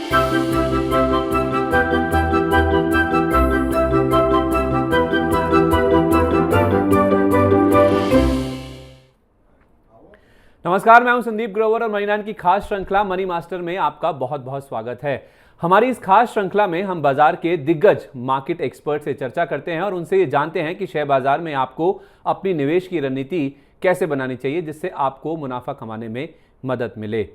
नमस्कार, मैं हूं संदीप ग्रोवर और मनी9 की खास श्रृंखला मनी मास्टर में आपका बहुत बहुत स्वागत है। हमारी इस खास श्रृंखला में हम बाजार के दिग्गज मार्केट एक्सपर्ट से चर्चा करते हैं और उनसे ये जानते हैं कि शेयर बाजार में आपको अपनी निवेश की रणनीति कैसे बनानी चाहिए जिससे आपको मुनाफा कमाने में मदद मिले।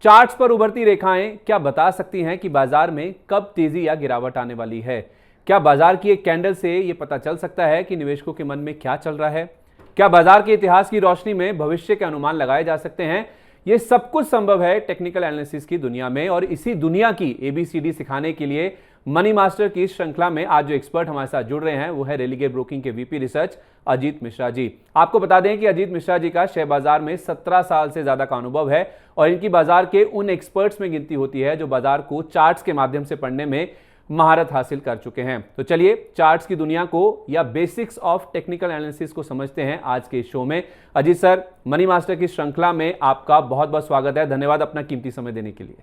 चार्ट्स पर उभरती रेखाएं क्या बता सकती हैं कि बाजार में कब तेजी या गिरावट आने वाली है? क्या बाजार की एक कैंडल से ये पता चल सकता है कि निवेशकों के मन में क्या चल रहा है? क्या बाजार के इतिहास की रोशनी में भविष्य के अनुमान लगाए जा सकते हैं? ये सब कुछ संभव है टेक्निकल एनालिसिस की दुनिया में, और इसी दुनिया की एबीसीडी सिखाने के लिए मनी मास्टर की श्रृंखला में आज जो एक्सपर्ट हमारे साथ जुड़ रहे हैं वो है रेलिगेयर ब्रोकिंग के वीपी रिसर्च अजीत मिश्रा जी। आपको बता दें कि अजीत मिश्रा जी का शेयर बाजार में 17 साल से ज्यादा का अनुभव है और इनकी बाजार के उन एक्सपर्ट्स में गिनती होती है जो बाजार को चार्ट्स के माध्यम से पढ़ने में महारत हासिल कर चुके हैं। तो चलिए चार्ट्स की दुनिया को या बेसिक्स ऑफ टेक्निकल एनालिसिस को समझते हैं आज के शो में। अजीत सर, मनी मास्टर की श्रृंखला में आपका बहुत बहुत स्वागत है। धन्यवाद अपना कीमती समय देने के लिए।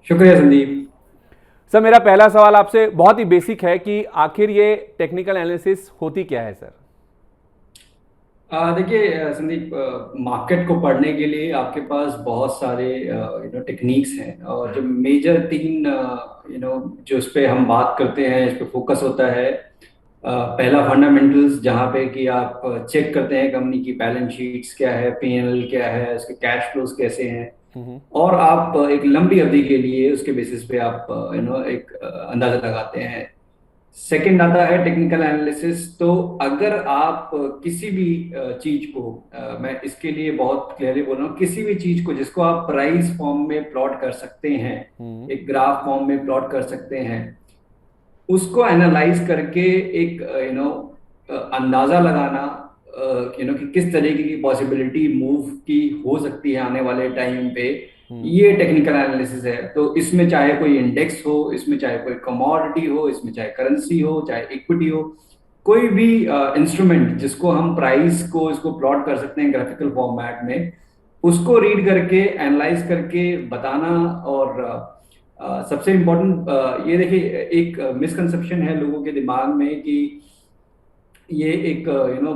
शुक्रिया संदीप सर, मेरा पहला सवाल आपसे बहुत ही बेसिक है कि आखिर ये टेक्निकल एनालिसिस होती क्या है सर? देखिए संदीप, मार्केट को पढ़ने के लिए आपके पास बहुत सारे टेक्निक्स हैं और जो मेजर तीन जो इस पे हम बात करते हैं, इस पे फोकस होता है। पहला फंडामेंटल्स, जहाँ पे कि आप चेक करते हैं कंपनी की बैलेंस शीट्स क्या है, पीएनएल क्या है, उसके कैश फ्लोज कैसे हैं, और आप एक लंबी अवधि के लिए उसके बेसिस पे आप एक अंदाजा लगाते हैं। सेकंड आता है टेक्निकल एनालिसिस। तो अगर आप किसी भी चीज को, मैं इसके लिए बहुत क्लियरली बोल रहा हूँ, किसी भी चीज को जिसको आप प्राइस फॉर्म में प्लॉट कर सकते हैं, एक ग्राफ फॉर्म में प्लॉट कर सकते हैं, उसको एनालाइज करके एक अंदाजा लगाना कि किस तरीके की पॉसिबिलिटी मूव की हो सकती है आने वाले टाइम पे, ये टेक्निकल एनालिसिस है। तो इसमें चाहे कोई इंडेक्स हो, इसमें चाहे कोई कमोडिटी हो, इसमें चाहे करेंसी हो, चाहे इक्विटी हो, कोई भी इंस्ट्रूमेंट जिसको हम प्राइस को इसको प्लॉट कर सकते हैं ग्राफिकल फॉर्मेट में, उसको रीड करके एनालाइज करके बताना। और सबसे इम्पोर्टेंट ये देखिए, एक मिसकंसेप्शन है लोगों के दिमाग में कि ये एक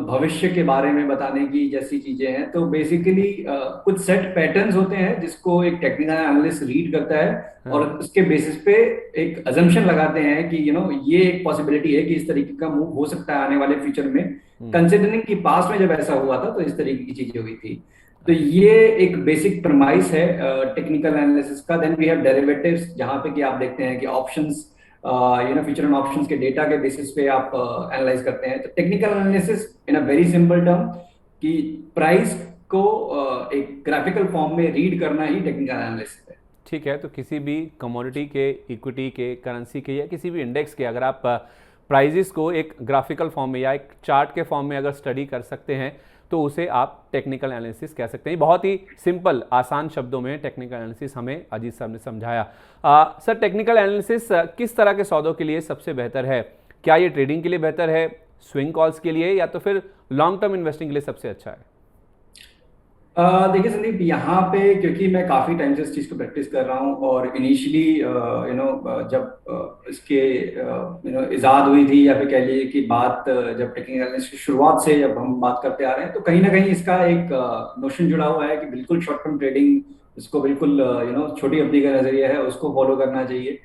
भविष्य के बारे में बताने की जैसी चीजें हैं। तो बेसिकली कुछ सेट पैटर्न्स होते हैं जिसको एक टेक्निकल एनालिस्ट रीड करता है और उसके बेसिस पे एक अजम्पशन लगाते हैं कि ये एक पॉसिबिलिटी है कि इस तरीके का मूव हो सकता है आने वाले फ्यूचर में, कंसिडरिंग कि पास्ट में जब ऐसा हुआ था तो इस तरीके की चीजें हुई थी। तो ये एक बेसिक प्रमाइस है टेक्निकल एनालिसिस का। देन वी हैव डेरिवेटिव्स, जहां पे कि आप देखते हैं कि ऑप्शंस, फ्यूचर एंड ऑप्शंस के डेटा के बेसिस पे आप एनालाइज करते हैं। तो technical analysis in a very simple term कि प्राइस को एक ग्राफिकल फॉर्म में रीड करना ही टेक्निकल एनालिसिस है। ठीक है, तो किसी भी कमोडिटी के, इक्विटी के, करेंसी के या किसी भी इंडेक्स के अगर आप प्राइजेस को एक ग्राफिकल फॉर्म में या एक चार्ट के फॉर्म में अगर स्टडी कर सकते हैं तो उसे आप टेक्निकल एनालिसिस कह सकते हैं। बहुत ही सिंपल आसान शब्दों में टेक्निकल एनालिसिस हमें अजीत साहब ने समझाया। सर, टेक्निकल एनालिसिस किस तरह के सौदों के लिए सबसे बेहतर है? क्या ये ट्रेडिंग के लिए बेहतर है, स्विंग कॉल्स के लिए, या तो फिर लॉन्ग टर्म इन्वेस्टिंग के लिए सबसे अच्छा है? देखिए संदीप, यहाँ पे क्योंकि मैं काफी टाइम से इस चीज को प्रैक्टिस कर रहा हूँ और इनिशियली जब इसके इजाद हुई थी, या फिर कह लीजिए कि बात जब टेक्निकल एनालिसिस की शुरुआत से जब हम बात करते आ रहे हैं, तो कहीं ना कहीं इसका एक नोशन जुड़ा हुआ है कि बिल्कुल शॉर्ट टर्म ट्रेडिंग, इसको बिल्कुल छोटी अवधि का नजरिया है, उसको फॉलो करना चाहिए।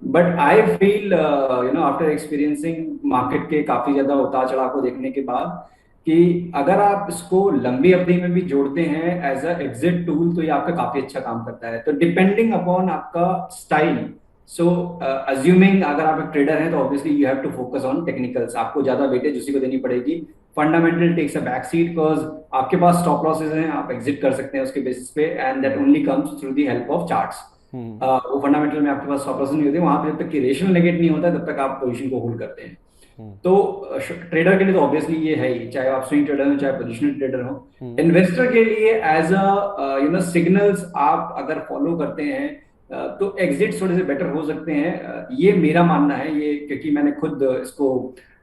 But I feel after experiencing market के काफी ज्यादा उतार चढ़ाव को देखने के बाद कि अगर आप इसको लंबी अवधि में भी जोड़ते हैं एज अ एग्जिट टूल, तो ये आपका काफी अच्छा काम करता है। तो डिपेंडिंग अपॉन आपका स्टाइल, सो अज्यूमिंग अगर आप एक ट्रेडर हैं तो obviously you have to focus on technicals, आपको ज्यादा वेटेज उसी को देनी पड़ेगी। Fundamental takes a back seat because आपके पास स्टॉप लॉसेज हैं, आप एग्जिट कर सकते हैं उसके बेसिस पे, and that only comes through the help of charts. वो फंडामेंटल में आपके पास स्टॉप लॉसेज नहीं होते, वहां पे जब तक कि रेशनल नेगेट नहीं होता तब तक आप पोजीशन को होल्ड करते हैं। तो ट्रेडर के लिए तो ऑब्वियसली ये है ही, चाहे आप स्विंग ट्रेडर हो चाहे पोजिशनल ट्रेडर हो। इन्वेस्टर के लिए एज अ सिग्नल्स आप अगर फॉलो करते हैं तो एग्जिट थोड़े से बेटर हो सकते हैं, ये मेरा मानना है, ये क्योंकि मैंने खुद इसको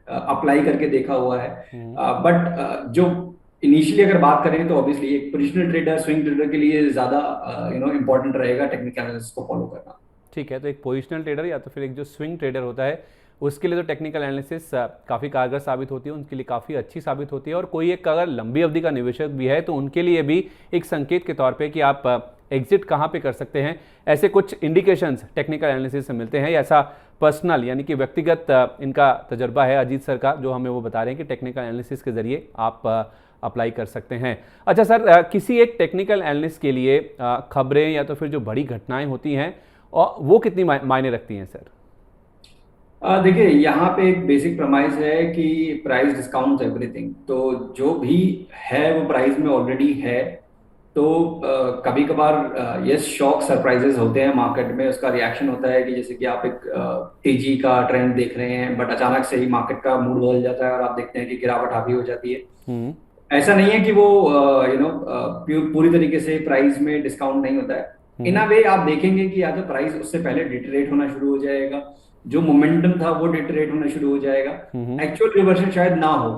अप्लाई करके देखा हुआ है। बट जो इनिशियली अगर बात करें तो ऑब्वियसली एक पोजिशनल ट्रेडर, स्विंग ट्रेडर के लिए ज्यादा इंपॉर्टेंट रहेगा टेक्निकल एनालिसिस को फॉलो करना। ठीक है, तो एक पोजिशनल ट्रेडर या तो फिर एक जो स्विंग ट्रेडर होता है उसके लिए तो टेक्निकल एनालिसिस काफ़ी कारगर साबित होती है, उनके लिए काफ़ी अच्छी साबित होती है। और कोई एक अगर लंबी अवधि का निवेशक भी है तो उनके लिए भी एक संकेत के तौर पे कि आप एग्जिट कहाँ पे कर सकते हैं, ऐसे कुछ इंडिकेशंस टेक्निकल एनालिसिस से मिलते हैं। ऐसा पर्सनल यानी कि व्यक्तिगत इनका तजर्बा है अजीत सर का, जो हमें वो बता रहे हैं कि टेक्निकल एनालिसिस के ज़रिए आप अप्लाई कर सकते हैं। अच्छा सर, किसी एक टेक्निकल एनालिस्ट के लिए खबरें या तो फिर जो बड़ी घटनाएं होती हैं और वो कितनी मायने रखती हैं सर? देखिए, यहाँ पे एक बेसिक प्रमाइस है कि प्राइस डिस्काउंट एवरीथिंग। तो जो भी है वो प्राइस में ऑलरेडी है। तो कभी कभार यस, शॉक सरप्राइजेस होते हैं मार्केट में। उसका रिएक्शन होता है कि जैसे कि आप एक तेजी का ट्रेंड देख रहे हैं, बट अचानक से ही मार्केट का मूड बदल जाता है और आप देखते हैं कि गिरावट हावी हो जाती है। ऐसा नहीं है कि वो पूरी तरीके से प्राइस में डिस्काउंट नहीं होता है। इन अ वे आप देखेंगे कि या तो प्राइस उससे पहले डिटरेट होना शुरू हो जाएगा, जो मोमेंटम था वो डिटरेट होना शुरू हो जाएगा, एक्चुअल रिवर्सन शायद ना हो,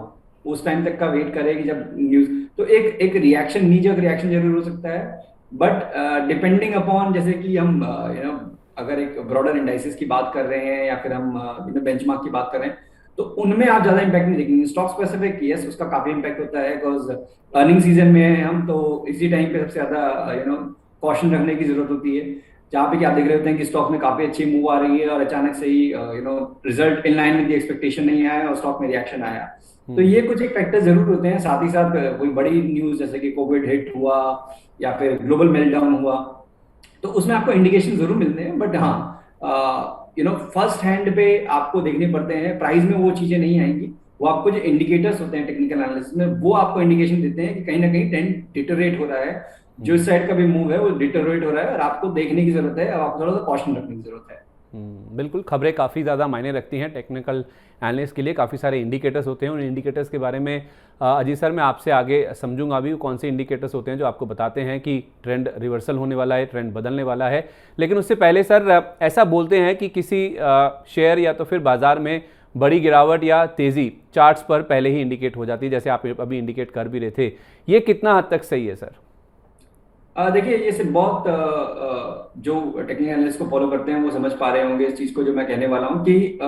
उस टाइम तक का वेट करेगी जब न्यूज। तो एक एक रिएक्शन, नीजक रिएक्शन जरूर हो सकता है। बट डिपेंडिंग अपॉन, जैसे कि हम अगर एक ब्रॉडर इंडाइसिस की बात कर रहे हैं या फिर हम बेंचमार्क की बात कर रहे हैं, तो उनमें आप ज्यादा इंपैक्ट नहीं देखेंगे। स्टॉक स्पेसिफिक यस, उसका काफी इंपैक्ट होता है, बिकॉज अर्निंग सीजन में हैं हम, तो इसी टाइम पे सबसे ज्यादा कॉशन रखने की जरूरत होती है। जहाँ पे कि आप देख रहे होते हैं कि स्टॉक में काफी अच्छी मूव आ रही है और अचानक से ही result in line with expectation नहीं आया और स्टॉक में रिएक्शन आया। तो ये कुछ एक फैक्टर जरूर होते हैं। साथ ही साथ कोई बड़ी न्यूज जैसे कि कोविड हिट हुआ या फिर ग्लोबल मेल्टडाउन हुआ, तो उसमें आपको इंडिकेशन जरूर मिलते हैं। बट हाँ, फर्स्ट हैंड पे आपको देखने पड़ते हैं, प्राइस में वो चीजें नहीं आएंगी। वो आपको जो इंडिकेटर्स होते हैं टेक्निकल एनालिसिस में, वो आपको इंडिकेशन देते हैं कि कहीं ना कहीं ट्रेंड डिटोरेट हो रहा है, जो इस साइड का भी मूव है वो डिटोरेट हो रहा है और आपको देखने की जरूरत है, और आपको थोड़ा सा कॉशन रखने की जरूरत है। बिल्कुल, खबरें काफ़ी ज़्यादा मायने रखती हैं टेक्निकल एनालिस्ट के लिए। काफ़ी सारे इंडिकेटर्स होते हैं, उन इंडिकेटर्स के बारे में अजीत सर मैं आपसे आगे समझूंगा भी कौन से इंडिकेटर्स होते हैं जो आपको बताते हैं कि ट्रेंड रिवर्सल होने वाला है, ट्रेंड बदलने वाला है। लेकिन उससे पहले सर, ऐसा बोलते हैं कि किसी शेयर या तो फिर बाजार में बड़ी गिरावट या तेज़ी चार्ट्स पर पहले ही इंडिकेट हो जाती है, जैसे आप अभी इंडिकेट कर भी रहे थे। ये कितना हद तक सही है सर? देखिए, ये सिर्फ बहुत जो टेक्निकल एनालिस्ट को फॉलो करते हैं वो समझ पा रहे होंगे इस चीज को, जो मैं कहने वाला हूँ कि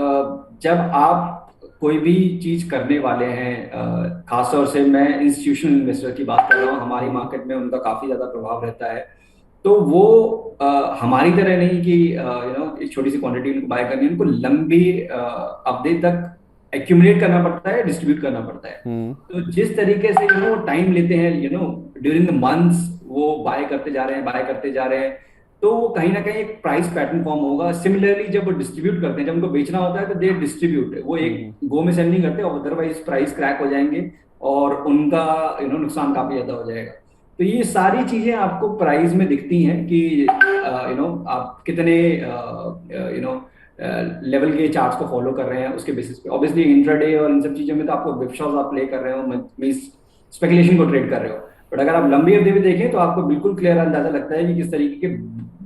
जब आप कोई भी चीज करने वाले हैं, खासतौर से मैं इंस्टीट्यूशनल इन्वेस्टर की बात कर रहा हूँ, हमारी मार्केट में उनका काफी ज्यादा प्रभाव रहता है। तो वो हमारी तरह नहीं कि एक छोटी सी क्वांटिटी उनको बाय करनी है, उनको लंबी अवधि तक एक्यूमुलेट करना पड़ता है, डिस्ट्रीब्यूट करना पड़ता है। तो जिस तरीके से वो टाइम लेते हैं, ड्यूरिंग द मंथ्स वो बाय करते जा रहे हैं, बाय करते जा रहे हैं, तो वो कहीं ना कहीं एक प्राइस पैटर्न फॉर्म होगा। सिमिलरली जब वो डिस्ट्रीब्यूट करते हैं, जब उनको बेचना होता है तो दे डिस्ट्रीब्यूट, वो एक गो में सेल नहीं करते, और अदरवाइज प्राइस क्रैक हो जाएंगे और उनका नुकसान काफी ज्यादा हो जाएगा। तो ये सारी चीजें आपको प्राइस में दिखती हैं कि आप कितने लेवल के चार्ट्स को फॉलो कर रहे हैं उसके बेसिस पे। ऑब्वियसली इंट्राडे और इन सब चीजों में तो आपको विपशॉस आप प्ले कर रहे हो, मींस स्पेकुलेशन को ट्रेड कर रहे हो। बट अगर आप लंबी अवधि में देखें तो आपको बिल्कुल क्लियर अंदाजा लगता है कि किस तरीके के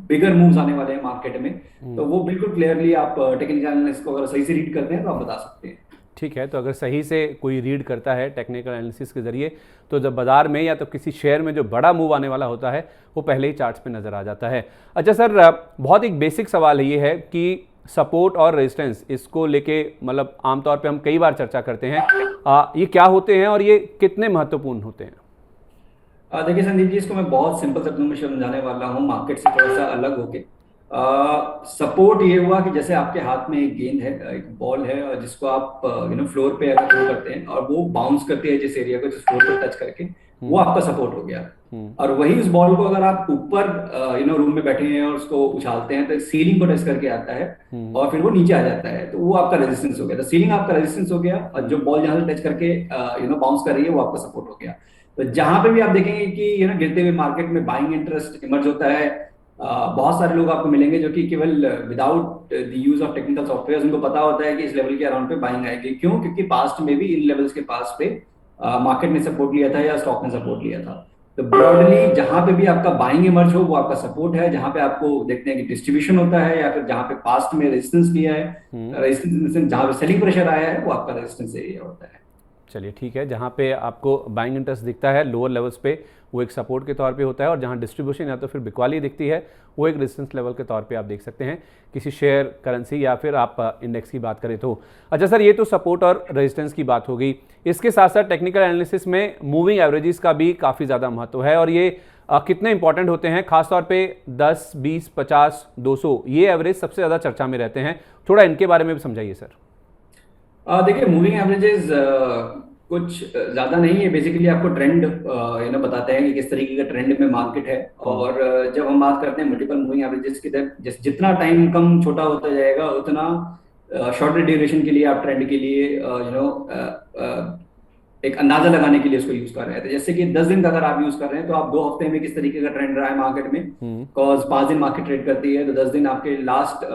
बिगर मूव्स आने वाले हैं मार्केट में। तो वो बिल्कुल क्लियरली आप टेक्निकल एनालिसिस को अगर सही से रीड करते हैं तो आप बता सकते हैं। ठीक है, तो अगर सही से कोई रीड करता है टेक्निकल एनालिसिस के जरिए, तो जब बाजार में या तो किसी शेयर में जो बड़ा मूव आने वाला होता है वो पहले ही चार्ट्स पे नज़र आ जाता है। अच्छा सर, बहुत एक बेसिक सवाल ये है कि सपोर्ट और रेजिस्टेंस, इसको लेके मतलब आमतौर पे हम कई बार चर्चा करते हैं, ये क्या होते हैं और ये कितने महत्वपूर्ण होते हैं? देखिए संदीप जी, इसको मैं बहुत सिंपल शब्दों में समझाने वाला हूँ, मार्केट से थोड़ा सा अलग होके। सपोर्ट ये हुआ कि जैसे आपके हाथ में एक गेंद है, एक बॉल है, जिसको आप फ्लोर पे अगर थ्रो करते हैं और वो बाउंस करती है जिस एरिया को, जिस फ्लोर पे टच करके, वो आपका सपोर्ट हो गया। और वही उस बॉल को अगर आप ऊपर रूम में बैठे हैं और उसको उछालते हैं तो सीलिंग को टच करके आता है और फिर वो नीचे आ जाता है, तो वो आपका रेजिस्टेंस हो गया। तो सीलिंग आपका रेजिस्टेंस हो गया और जो बॉल जहां से टच करके बाउंस कर रही है वो आपका सपोर्ट हो गया। तो जहां पे भी आप देखेंगे कि गिरते हुए मार्केट में बाइंग इंटरेस्ट इमर्ज होता है, बहुत सारे लोग आपको मिलेंगे जो कि केवल without the use of technical software उनको पता होता है कि इस लेवल के अराउंड पे बाइंग आएगी। क्यों? क्योंकि पास्ट में भी इन लेवल्स के पास पे मार्केट ने सपोर्ट लिया था या स्टॉक ने सपोर्ट लिया था। तो ब्रॉडली जहां पे भी आपका बाइंग इमर्ज हो वो आपका सपोर्ट है। जहां पे आपको देखते हैं कि डिस्ट्रीब्यूशन होता है या फिर जहां पे पास्ट में रेजिस्टेंस लिया है, रेजिस्टेंस जहां पे सेलिंग प्रेशर आया है, वो आपका रेजिस्टेंस एरिया होता है। चलिए ठीक है, जहाँ पे आपको बाइंग इंटरेस्ट दिखता है लोअर लेवल्स पे, वो एक सपोर्ट के तौर पे होता है, और जहाँ डिस्ट्रीब्यूशन या तो फिर बिकवाली दिखती है वो एक रेजिस्टेंस लेवल के तौर पे आप देख सकते हैं किसी शेयर, करेंसी या फिर आप इंडेक्स की बात करें तो। अच्छा सर, ये तो सपोर्ट और रेजिस्टेंस की बात हो गई, इसके साथ साथ टेक्निकल एनालिसिस में मूविंग एवरेजेस का भी काफ़ी ज़्यादा महत्व है, और ये कितने इंपॉर्टेंट होते हैं, खासतौर पे 10, 20, 50, 200 ये एवरेज सबसे ज़्यादा चर्चा में रहते हैं, थोड़ा इनके बारे में भी समझाइए सर। देखिए, मूविंग एवरेजेस कुछ ज्यादा नहीं है, बेसिकली आपको ट्रेंड बताते हैं कि किस तरीके का ट्रेंड में मार्केट है। और जब हम बात करते हैं मल्टीपल मूविंग एवरेजेस की, तरफ जितना टाइम कम छोटा होता जाएगा उतना शॉर्टर ड्यूरेशन के लिए आप ट्रेंड के लिए एक अंदाजा लगाने के लिए उसको यूज कर रहे हैं। तो जैसे कि 10 दिन का अगर आप यूज कर रहे हैं तो आप 2 हफ्ते में किस तरीके का ट्रेंड रहा है मार्केट में, बिकॉज 5 दिन मार्केट ट्रेड करती है, तो 10 दिन आपके लास्ट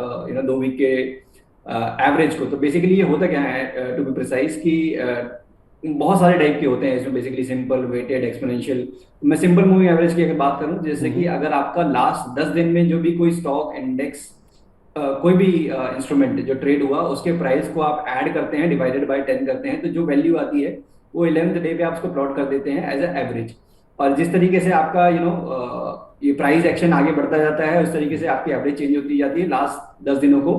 2 वीक के एवरेज को। तो बेसिकली ये होता क्या है, टू बी प्रिसाइज, कि बहुत सारे टाइप के होते हैं इसमें, बेसिकली सिंपल, वेटेड, एक्सपोनेंशियल। मैं सिंपल मूविंग एवरेज की अगर बात करूं, जैसे कि अगर आपका लास्ट 10 दिन में जो भी कोई स्टॉक, इंडेक्स, कोई भी इंस्ट्रूमेंट जो ट्रेड हुआ उसके प्राइस को आप ऐड करते हैं, डिवाइडेड बाय 10 करते हैं, तो जो वैल्यू आती है वो 11th डे पे आप उसको प्लॉट कर देते हैं एज ए एवरेज। और जिस तरीके से आपका ये प्राइस एक्शन आगे बढ़ता जाता है, उस तरीके से आपकी एवरेज चेंज होती जाती है। लास्ट 10 दिनों को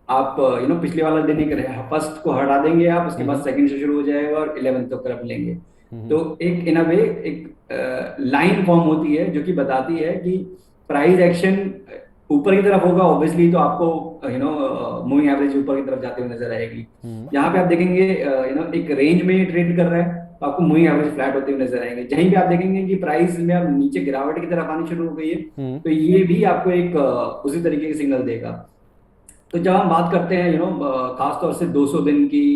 आप पिछले वाला दिन ही करें, फर्स्ट को हटा देंगे आप, उसके बाद सेकंड से शुरू हो जाएगा और 11th तक रख लेंगे। तो एक इन अ वे एक लाइन फॉर्म होती है जो कि बताती है कि प्राइस एक्शन ऊपर की तरफ होगा ऑब्वियसली, तो आपको मूविंग एवरेज ऊपर की तरफ जाते हुए नजर आएगी। यहाँ पे आप देखेंगे एक रेंज में ट्रेड कर रहा है तो आपको मूविंग एवरेज फ्लैट होते हुए नजर आएंगे। जहीं पे आप देखेंगे कि प्राइस में अब नीचे गिरावट की तरफ आनी शुरू हो गई है, तो ये भी आपको एक उसी तरीके के सिग्नल देगा। तो जब हम बात करते हैं खासतौर से 200 दिन की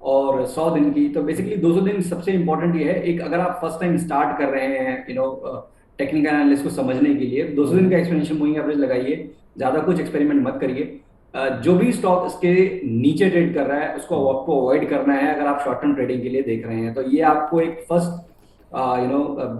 और 100 दिन की, तो बेसिकली 200 दिन सबसे इंपॉर्टेंट ये है। एक अगर आप फर्स्ट टाइम स्टार्ट कर रहे हैं टेक्निकल एनालिसिस को समझने के लिए, 200 दिन का एक्सपेंशन मूविंग एवरेज लगाइए, ज्यादा कुछ एक्सपेरिमेंट मत करिए। जो भी स्टॉक इसके नीचे ट्रेड कर रहा है उसको आपको अवॉइड करना है अगर आप शॉर्ट टर्म ट्रेडिंग के लिए देख रहे हैं। तो ये आपको एक फर्स्ट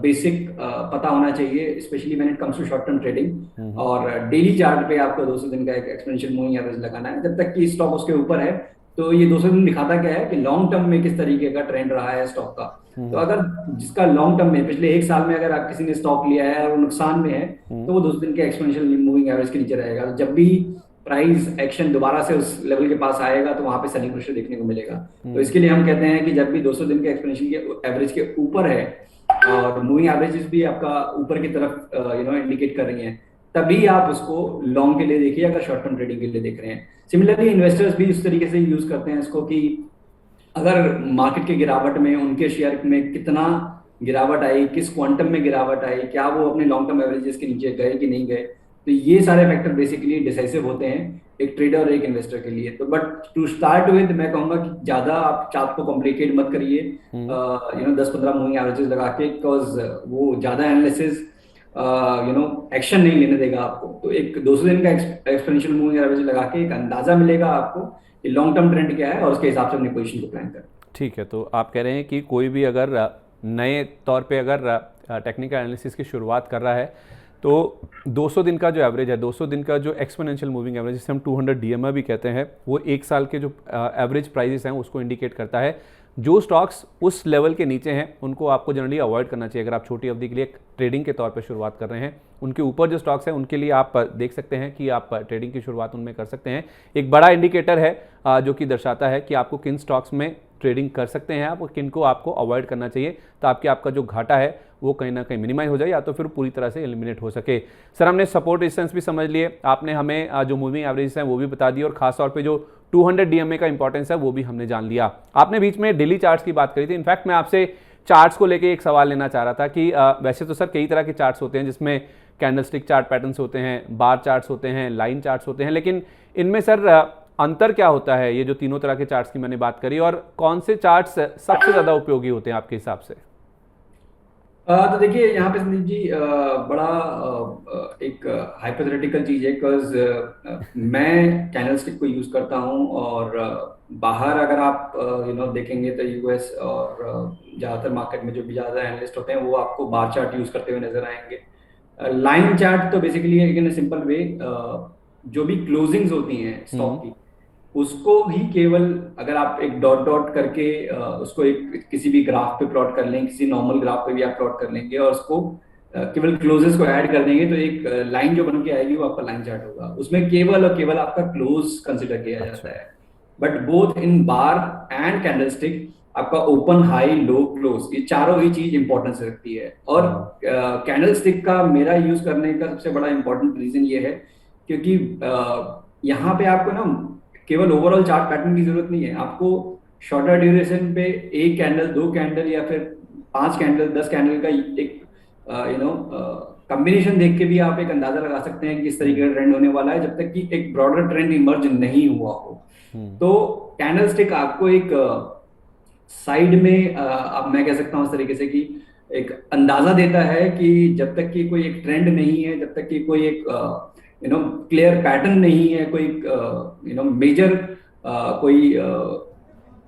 बेसिक पता होना चाहिए, specially when it comes to short term trading. और डेली चार्ट पे आपको 200 दिन का एक एक्सपोनेंशियल मूविंग एवरेज लगाना है। जब तक कि स्टॉक उसके ऊपर है, तो ये 200 दिन दिखाता क्या है कि लॉन्ग टर्म में किस तरीके का ट्रेंड रहा है स्टॉक का। तो अगर जिसका लॉन्ग टर्म में पिछले 1 साल में अगर आप किसी ने स्टॉक लिया है और नुकसान में है, तो वो 200 दिन के एक्सपोनेंशियल मूविंग एवरेज के नीचे रहेगा। तो जब भी प्राइस एक्शन दोबारा से उस लेवल के पास आएगा तो वहां पे सेलिंग प्रेशर देखने को मिलेगा। तो इसके लिए हम कहते हैं कि जब भी 200 दिन के एक्सपोनेंशियल के एवरेज के ऊपर है और मूविंग एवरेजेस भी आपका ऊपर की तरफ इंडिकेट कर रही हैं, तभी आप उसको लॉन्ग के लिए देखिए अगर शॉर्ट टर्म ट्रेडिंग के लिए देख रहे हैं। सिमिलरली इन्वेस्टर्स भी उस तरीके से यूज करते हैं इसको कि अगर मार्केट की गिरावट में उनके शेयर में कितना गिरावट आई, किस क्वांटम में गिरावट आई, क्या वो अपने लॉन्ग टर्म एवरेजेस के नीचे गए कि नहीं गए, तो ये सारे फैक्टर बेसिकली डिसाइसिव होते हैं एक ट्रेडर और एक इन्वेस्टर के लिए। तो बट टू स्टार्ट विद मैं कहूंगा कि ज्यादा आप चार्ट को कॉम्प्लिकेट मत करिए 10-15 मूविंग एवरेजेस लगा के, बिकॉज वो ज्यादा एनालिसिस एक्शन नहीं लेने देगा आपको। तो एक 200 दिन का एक्सपोनेंशियल मूविंग एवरेज लगा के एक अंदाजा मिलेगा आपको कि लॉन्ग टर्म ट्रेंड क्या है और उसके हिसाब से अपनी पोजीशन को प्लान करें। ठीक है, तो आप कह रहे हैं कि कोई भी अगर नए तौर पे अगर टेक्निकल एनालिसिस की शुरुआत कर रहा है तो 200 दिन का जो एवरेज है, 200 दिन का जो एक्सपोनेंशियल मूविंग एवरेज जिसे हम 200 DMA भी कहते हैं, वो 1 साल के जो एवरेज प्राइसेस हैं उसको इंडिकेट करता है। जो स्टॉक्स उस लेवल के नीचे हैं उनको आपको जनरली अवॉइड करना चाहिए अगर आप छोटी अवधि के लिए ट्रेडिंग के तौर पर शुरुआत कर रहे हैं। उनके ऊपर जो स्टॉक्स हैं उनके लिए आप देख सकते हैं कि आप ट्रेडिंग की शुरुआत उनमें कर सकते हैं। एक बड़ा इंडिकेटर है जो कि दर्शाता है कि आपको किन स्टॉक्स में ट्रेडिंग कर सकते हैं आप और किन को आपको अवॉइड करना चाहिए, ताकि आपका जो घाटा है वो कहीं ना कहीं मिनिमाइज हो जाए या तो फिर पूरी तरह से एलिमिनेट हो सके। सर, हमने सपोर्ट रेजिस्टेंस भी समझ लिए, आपने हमें जो मूविंग एवरेज हैं वो भी बता दी और खासतौर पे जो 200 DMA का इंपॉर्टेंस है वो भी हमने जान लिया। आपने बीच में डेली चार्ट्स की बात करी थी। इनफैक्ट मैं आपसे चार्ट्स को लेके एक सवाल लेना चाह रहा था कि वैसे तो सर कई तरह के चार्ट्स होते हैं जिसमें कैंडलस्टिक चार्ट पैटर्न्स होते हैं, बार चार्ट्स होते हैं, लाइन चार्ट्स होते हैं, लेकिन इनमें सर अंतर क्या होता है? ये जो तीनों तरह के चार्ट्स की मैंने बात करी, और कौन से चार्ट्स सबसे ज़्यादा उपयोगी होते हैं आपके हिसाब से? तो देखिए यहाँ पे संदीप जी बड़ा एक हाइपोथेटिकल चीज है, बिकॉज मैं कैंडलस्टिक को यूज करता हूँ और बाहर अगर आप देखेंगे तो यूएस और ज्यादातर मार्केट में जो भी ज्यादा एनालिस्ट होते हैं वो आपको बार चार्ट यूज करते हुए नजर आएंगे। लाइन चार्ट तो बेसिकली इन सिंपल वे जो भी क्लोजिंग्स होती हैं स्टॉक की, उसको भी केवल अगर आप एक डॉट डॉट करके उसको एक किसी भी ग्राफ पे प्लॉट कर लें, किसी नॉर्मल ग्राफ पे भी आप प्लॉट कर लेंगे और उसको केवल क्लोजेस को ऐड कर देंगे तो एक लाइन जो बन के आएगी वो आपका लाइन चार्ट होगा। उसमें केवल और केवल आपका क्लोज कंसिडर किया अच्छा। जाता है। But both in bar and candlestick आपका ओपन, हाई, लो, क्लोज, ये चारों ही चीज इंपॉर्टेंस रखती है। और कैंडलस्टिक का मेरा यूज करने का सबसे बड़ा इंपॉर्टेंट रीजन ये है क्योंकि यहाँ पे आपको ना केवल ओवरऑल चार्ट पैटर्न की जरूरत नहीं है, आपको शॉर्टर ड्यूरेशन पे एक कैंडल, दो कैंडल या फिर 5 कैंडल, 10 कैंडल का एक कॉम्बिनेशन देख के भी आप एक अंदाजा लगा सकते हैं कि किस तरीके का ट्रेंड होने वाला है, जब तक कि एक ब्रॉडर ट्रेंड इमर्ज नहीं हुआ हो। तो कैंडलस्टिक आपको एक साइड में अब मैं कह सकता हूं इस तरीके से कि एक अंदाजा देता है कि जब तक कि कोई एक ट्रेंड नहीं है, जब तक कि कोई एक क्लियर पैटर्न नहीं है, कोई मेजर कोई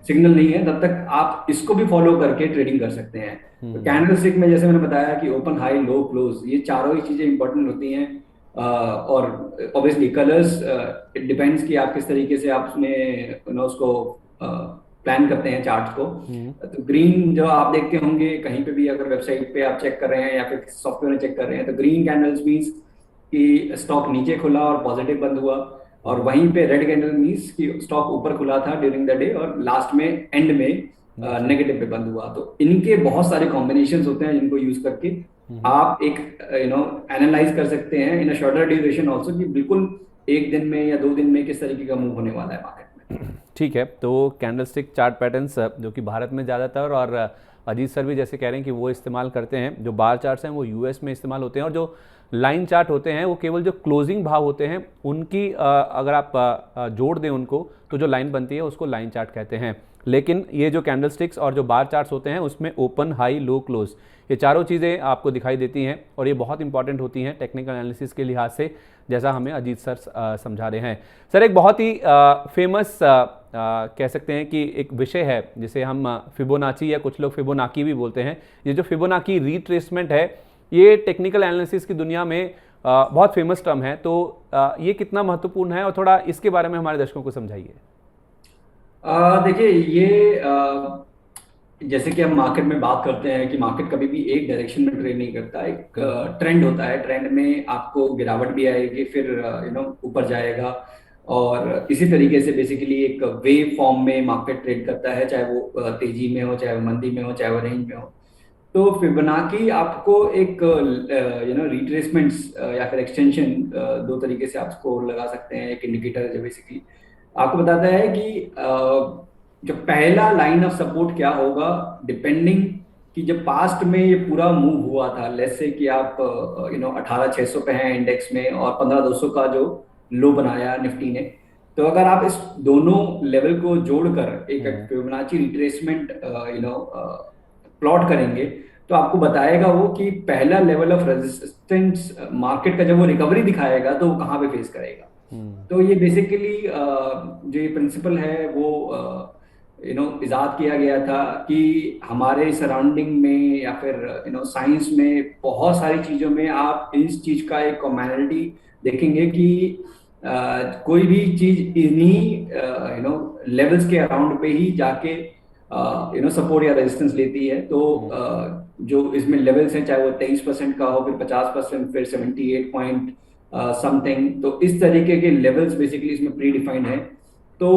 सिग्नल नहीं है, तब तक आप इसको भी फॉलो करके ट्रेडिंग कर सकते हैं। तो कैंडलस्टिक में जैसे मैंने बताया कि ओपन, हाई, लो, क्लोज, ये चारों ही चीजें इंपॉर्टेंट होती हैं। और ऑब्वियसली कलर्स, इट डिपेंड्स कि आप किस तरीके से आप उसमें उसको प्लान करते हैं चार्ट को। तो ग्रीन जो आप देखते होंगे कहीं पे भी, अगर वेबसाइट पे आप चेक कर रहे हैं या फिर सॉफ्टवेयर में चेक कर रहे हैं, तो ग्रीन कैंडल्स मीन्स कि स्टॉक नीचे खुला और पॉजिटिव बंद हुआ, और वहीं पे रेड कैंडल मीन्स कि स्टॉक ऊपर खुला था ड्यूरिंग द डे और लास्ट में एंड में नेगेटिव पे बंद हुआ। तो इनके बहुत सारे कॉम्बिनेशंस होते हैं जिनको यूज करके आप एक एनालाइज कर सकते हैं इन अ शॉर्टर ड्यूरेशन ऑल्सो, कि बिल्कुल एक दिन में या 2 दिन में किस तरीके का मूव होने वाला है मार्केट में। ठीक है, तो कैंडलस्टिक चार्ट पैटर्न्स जो कि भारत में ज़्यादातर, और अजीत सर भी जैसे कह रहे हैं कि वो इस्तेमाल करते हैं, जो बार चार्ट्स हैं वो यूएस में इस्तेमाल होते हैं, और जो लाइन चार्ट होते हैं वो केवल जो क्लोजिंग भाव होते हैं उनकी अगर आप जोड़ दें उनको, तो जो लाइन बनती है उसको लाइन चार्ट कहते हैं। लेकिन ये जो कैंडलस्टिक्स और जो बार चार्ट्स होते हैं उसमें ओपन, हाई, लो, क्लोज, ये चारों चीज़ें आपको दिखाई देती हैं, और ये बहुत इंपॉर्टेंट होती हैं टेक्निकल एनालिसिस के लिहाज से, जैसा हमें अजीत सर समझा रहे हैं। सर, एक बहुत ही फेमस कह सकते हैं कि एक विषय है जिसे हम फिबोनाची या कुछ लोग फिबोनाकी भी बोलते हैं। ये जो फिबोनाकी रिट्रेसमेंट है, ये टेक्निकल एनालिसिस की दुनिया में बहुत फेमस टर्म है, तो ये कितना महत्वपूर्ण है, और थोड़ा इसके बारे में हमारे दर्शकों को समझाइए। देखिए, ये जैसे कि हम मार्केट में बात करते हैं कि मार्केट कभी भी एक डायरेक्शन में ट्रेड नहीं करता, एक ट्रेंड होता है। ट्रेंड में आपको गिरावट भी आएगी, फिर ऊपर जाएगा, और इसी तरीके से बेसिकली एक वेव फॉर्म में मार्केट ट्रेड करता है, चाहे वो तेजी में हो, चाहे वो मंदी में हो, चाहे वो रेंज में हो। तो फिबोनाची आपको एक रिट्रेसमेंट्स या फिर एक्सटेंशन, 2 तरीके से आप इसको लगा सकते हैं। एक इंडिकेटर है जो बेसिकली आपको बताता है कि जो पहला लाइन ऑफ सपोर्ट क्या होगा, डिपेंडिंग कि जब पास्ट में ये पूरा मूव हुआ था, लेट्स से कि आप 18,600 पे हैं इंडेक्स में और 15,200 का जो लो बनाया निफ्टी ने, तो अगर आप इस दोनों लेवल को जोड़कर एक फिबोनाची रिट्रेसमेंट प्लॉट करेंगे, तो आपको बताएगा वो कि पहला लेवल ऑफ रेजिस्टेंस मार्केट का जब वो रिकवरी दिखाएगा तो वो कहाँ पे फेस करेगा। तो ये बेसिकली जो ये प्रिंसिपल है वो इजाद किया गया था कि हमारे सराउंडिंग में या फिर साइंस में बहुत सारी चीजों में आप इस चीज का एक कॉमनैलिटी देखेंगे कि कोई भी चीज इन्हीं लेवल्स के अराउंड पे ही जाके सपोर्ट या रेजिस्टेंस लेती है। तो जो इसमें लेवल्स हैं, चाहे वो 23% का हो, फिर 50%, फिर 78 पॉइंट समथिंग, तो इस तरीके के लेवल्स बेसिकली इसमें प्री डिफाइंड है। तो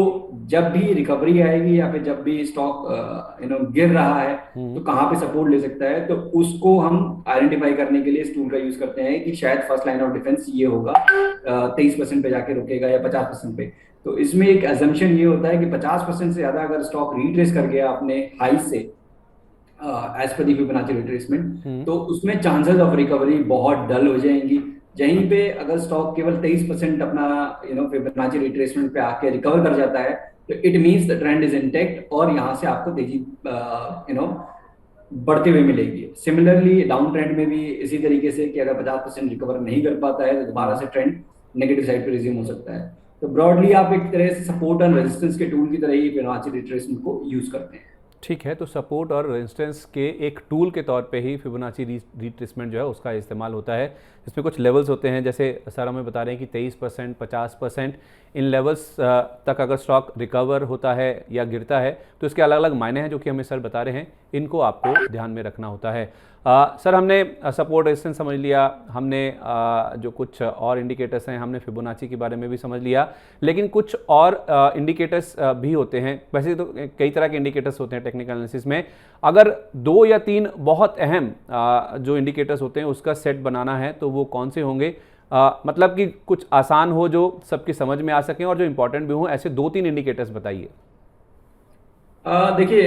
जब भी रिकवरी आएगी या फिर जब भी स्टॉक गिर रहा है तो कहाँ पे सपोर्ट ले सकता है, तो उसको हम आइडेंटिफाई करने के लिए इस टूल का यूज करते हैं कि शायद फर्स्ट लाइन ऑफ डिफेंस ये होगा, 23% पे जाके रुकेगा या 50% पे। तो इसमें एक एजम्पशन ये होता है कि 50% से ज्यादा अगर स्टॉक रिट्रेस कर गया अपने हाई से एज पर दी फिबोनाची रिट्रेसमेंट, तो उसमें चांसेस ऑफ रिकवरी बहुत डल हो जाएंगी। यहीं पे अगर स्टॉक केवल 23% अपना फिबोनाची रिट्रेसमेंट पे आके रिकवर कर जाता है, तो it means the trend is intact और यहाँ से आपको तेजी बढ़ते हुए मिलेगी। सिमिलरली डाउन ट्रेंड में भी इसी तरीके से कि अगर 50% रिकवर नहीं कर पाता है तो दोबारा से ट्रेंड नेगेटिव साइड पे रिज्यूम हो सकता है। तो ब्रॉडली आप एक तरह से सपोर्ट एंड रेजिस्टेंस के टूल की तरह ही फिबोनाची रिट्रेसमेंट को यूज करते हैं। ठीक है, तो सपोर्ट और रेजिस्टेंस के एक टूल के तौर पे ही फिबोनाची रिट्रेसमेंट जो है उसका इस्तेमाल होता है। इसमें कुछ लेवल्स होते हैं, जैसे सर हमें बता रहे हैं कि 23%, 50%, इन लेवल्स तक अगर स्टॉक रिकवर होता है या गिरता है तो इसके अलग अलग मायने हैं जो कि हमें सर बता रहे हैं, इनको आपको ध्यान में रखना होता है। सर हमने सपोर्ट रेजिस्टेंस समझ लिया, हमने जो कुछ और इंडिकेटर्स हैं, हमने फिबोनाची के बारे में भी समझ लिया, लेकिन कुछ और इंडिकेटर्स भी होते हैं। वैसे तो कई तरह के इंडिकेटर्स होते हैं टेक्निकल एनालिसिस में। अगर 2 या 3 बहुत अहम जो इंडिकेटर्स होते हैं उसका सेट बनाना है तो वो कौन से होंगे? मतलब कि कुछ आसान हो, जो सबकी समझ में आ सकें और जो इंपॉर्टेंट भी हों, ऐसे 2-3 इंडिकेटर्स बताइए। देखिए,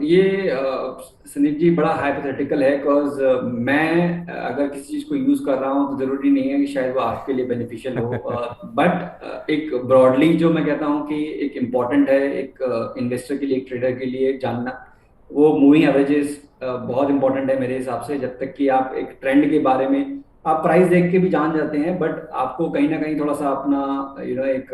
ये संदीप जी बड़ा हाइपोथेटिकल है, बिकॉज मैं अगर किसी चीज को यूज कर रहा हूँ तो जरूरी नहीं है कि शायद वो आपके लिए बेनिफिशियल हो। बट एक ब्रॉडली जो मैं कहता हूँ कि एक इम्पॉर्टेंट है एक इन्वेस्टर के लिए, एक ट्रेडर के लिए जानना, वो मूविंग एवरेजेस बहुत इंपॉर्टेंट है मेरे हिसाब से। जब तक कि आप एक ट्रेंड के बारे में आप प्राइस देख के भी जान जाते हैं, बट आपको कहीं ना कहीं थोड़ा सा अपना एक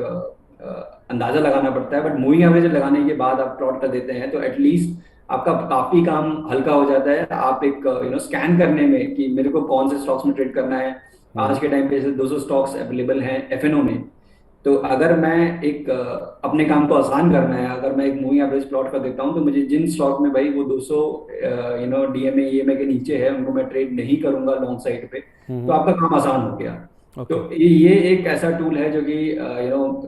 अंदाजा लगाना पड़ता है। बट मूविंग एवरेज लगाने के बाद आप प्लॉट कर देते हैं तो एटलीस्ट आपका काफी काम हल्का हो जाता है। आप एक स्कैन करने में कि मेरे को कौन से स्टॉक्स में ट्रेड करना है। आज के टाइम पे जैसे 200 स्टॉक्स अवेलेबल हैं एफएनओ में, तो अगर मैं एक अपने काम को आसान करना है, अगर मैं एक मूविंग एवरेज प्लॉट कर देता हूं तो मुझे जिन स्टॉक में भाई वो 200 डीएमए ईएमए के नीचे है उनको मैं ट्रेड नहीं करूंगा लॉन्ग साइड पे, तो आपका काम आसान हो गया। तो ये एक ऐसा टूल है जो कि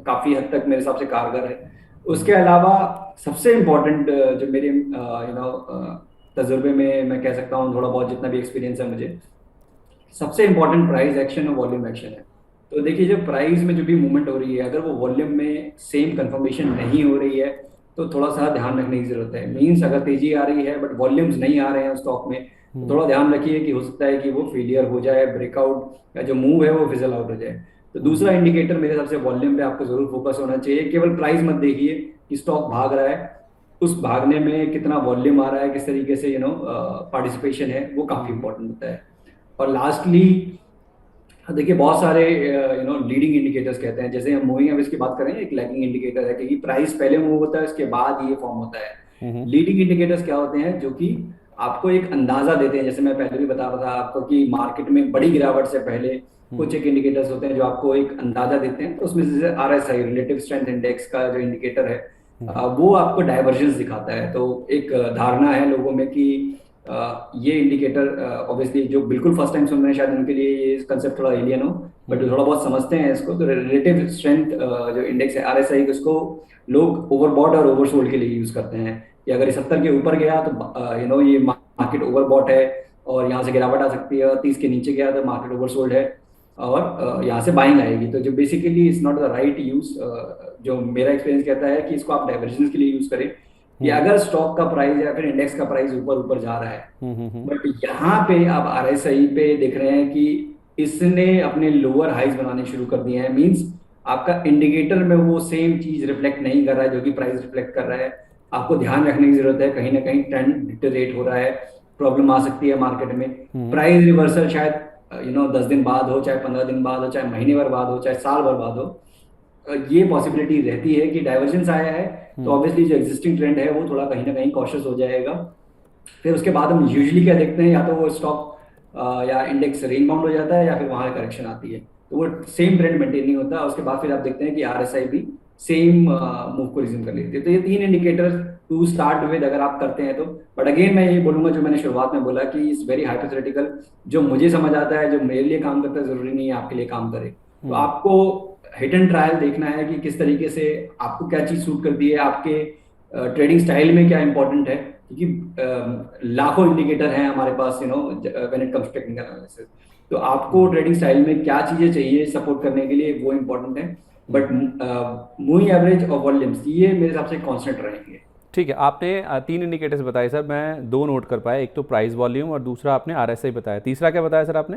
काफी हद तक मेरे हिसाब से कारगर है। उसके अलावा सबसे इम्पोर्टेंट जो मेरे तजुर्बे में मैं कह सकता हूँ, थोड़ा बहुत जितना भी एक्सपीरियंस है मुझे, सबसे इम्पोर्टेंट प्राइस एक्शन और वॉल्यूम एक्शन है। तो देखिए, जो प्राइस में जो भी मूवमेंट हो रही है, अगर वो वॉल्यूम में सेम कंफर्मेशन नहीं हो रही है तो थोड़ा सा ध्यान रखने की जरूरत है। मींस अगर तेजी आ रही है बट वॉल्यूम्स नहीं आ रहे हैं स्टॉक में, तो थोड़ा ध्यान रखिए कि हो सकता है कि वो फेलियर हो जाए, ब्रेकआउट या जो मूव है वो फिजल आउट हो जाए। तो दूसरा इंडिकेटर मेरे हिसाब से वॉल्यूम पे आपको जरूर फोकस होना चाहिए। केवल प्राइस मत देखिए कि स्टॉक भाग रहा है, उस भागने में कितना वॉल्यूम आ रहा है, किस तरीके से पार्टिसिपेशन है, वो काफी इंपॉर्टेंट होता है। और लास्टली देखिए, बहुत सारे लीडिंग इंडिकेटर्स कहते हैं, जैसे हम मूविंग एवरेज की बात करें, एक लैगिंग इंडिकेटर है क्योंकि प्राइस पहले मूव होता है उसके बाद ये फॉर्म होता है। लीडिंग इंडिकेटर्स क्या होते हैं? जो कि आपको एक अंदाजा देते हैं, जैसे मैं पहले भी बता रहा था आपको कि मार्केट में बड़ी गिरावट से पहले कुछ एक इंडिकेटर्स होते हैं जो आपको एक अंदाजा देते हैं। तो उसमें जैसे RSI, रिलेटिव स्ट्रेंथ इंडेक्स का जो इंडिकेटर है, वो आपको डाइवर्जेंस दिखाता है। तो एक धारणा है लोगों में कि ये इंडिकेटर ऑब्वियसली जो बिल्कुल फर्स्ट टाइम सुन रहे हैं शायद उनके लिए ये कंसेप्ट थोड़ा एलियन हो, बट जो थोड़ा बहुत समझते हैं इसको, तो रिलेटिव स्ट्रेंथ जो इंडेक्स है RSI, उसको लोग ओवरबॉट और ओवरसोल्ड के लिए यूज करते हैं कि अगर ये 70 के ऊपर गया तो ये मार्केट ओवरबॉट है और यहाँ से गिरावट आ सकती है, और 30 के नीचे गया तो मार्केट ओवरसोल्ड है और यहाँ से बाइंग आएगी। तो जो basically is not the right use, जो मेरा एक्सपीरियंस कहता है कि इसको आप डाइवर्जेंस के लिए यूज करें कि अगर स्टॉक का प्राइस या फिर इंडेक्स का प्राइस ऊपर ऊपर जा रहा है, बट यहाँ पे आप RSI पे देख रहे हैं कि इसने अपने लोअर हाइज बनाने शुरू कर दिए हैं, मींस आपका इंडिकेटर में वो सेम चीज रिफ्लेक्ट नहीं कर रहा है जो कि प्राइस रिफ्लेक्ट कर रहा है। आपको ध्यान रखने की जरूरत है, कहीं ना कहीं ट्रेंड डिटेरेट हो रहा है, प्रॉब्लम आ सकती है मार्केट में। प्राइस रिवर्सल शायद 10 दिन बाद हो, चाहे 15 दिन बाद हो, चाहे महीने भर बाद हो, चाहे साल भर बाद हो, ये पॉसिबिलिटी रहती है कि डाइवर्जेंस आया है तो ऑब्वियसली जो एग्जिस्टिंग ट्रेंड है वो थोड़ा कहीं ना कहीं कॉशियस हो जाएगा। फिर उसके बाद हम यूजुअली क्या देखते हैं, या तो वो स्टॉक या इंडेक्स रेंज बाउंड हो जाता है या फिर वहां करेक्शन आती है, तो वो सेम ट्रेंड मेंटेन नहीं होता। उसके बाद फिर आप देखते हैं कि RSI भी सेम मूव को रिज्यूम कर लेती है। तो ये 3 इंडिकेटर टू स्टार्ट विद अगर आप करते हैं तो। बट अगेन मैं ये बोलूंगा जो मैंने शुरुआत में बोला कि इट्स वेरी हाइपोथेटिकल, जो मुझे समझ आता है, जो मेरे लिए काम करता है, जरूरी नहीं है आपके लिए काम करे। तो आपको हिट एंड ट्रायल देखना है कि किस तरीके से आपको क्या चीज सूट करती है, आपके ट्रेडिंग स्टाइल में क्या इंपॉर्टेंट है, क्योंकि लाखों इंडिकेटर हैं हमारे पास when it comes technical analysis. तो आपको ट्रेडिंग स्टाइल में क्या चीजें चाहिए सपोर्ट करने के लिए, वो इंपॉर्टेंट है। बट मूविंग एवरेज और वॉल्यूम्स ये मेरे हिसाब से कांस्टेंट रहेंगे। ठीक है, आपने 3 इंडिकेटर्स बताए सर, मैं 2 नोट कर पाया, एक तो प्राइस वॉल्यूम और दूसरा आपने RSI बताया, तीसरा क्या बताया सर आपने?